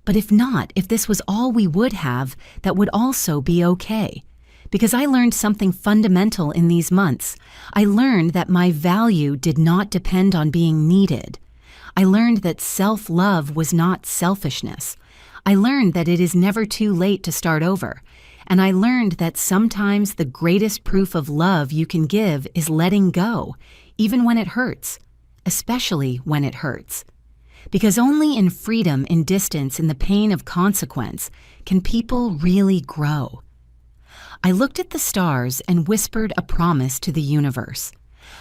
But if not, if this was all we would have, that would also be okay. Because I learned something fundamental in these months. I learned that my value did not depend on being needed. I learned that self-love was not selfishness. I learned that it is never too late to start over. And I learned that sometimes the greatest proof of love you can give is letting go, even when it hurts, especially when it hurts. Because only in freedom, in distance, in the pain of consequence, can people really grow. I looked at the stars and whispered a promise to the universe,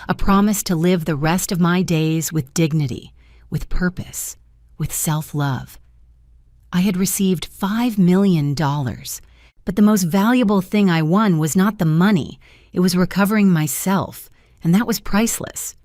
a promise to live the rest of my days with dignity, with purpose, with self-love. I had received $5 million, but the most valuable thing I won was not the money. It was recovering myself, and that was priceless.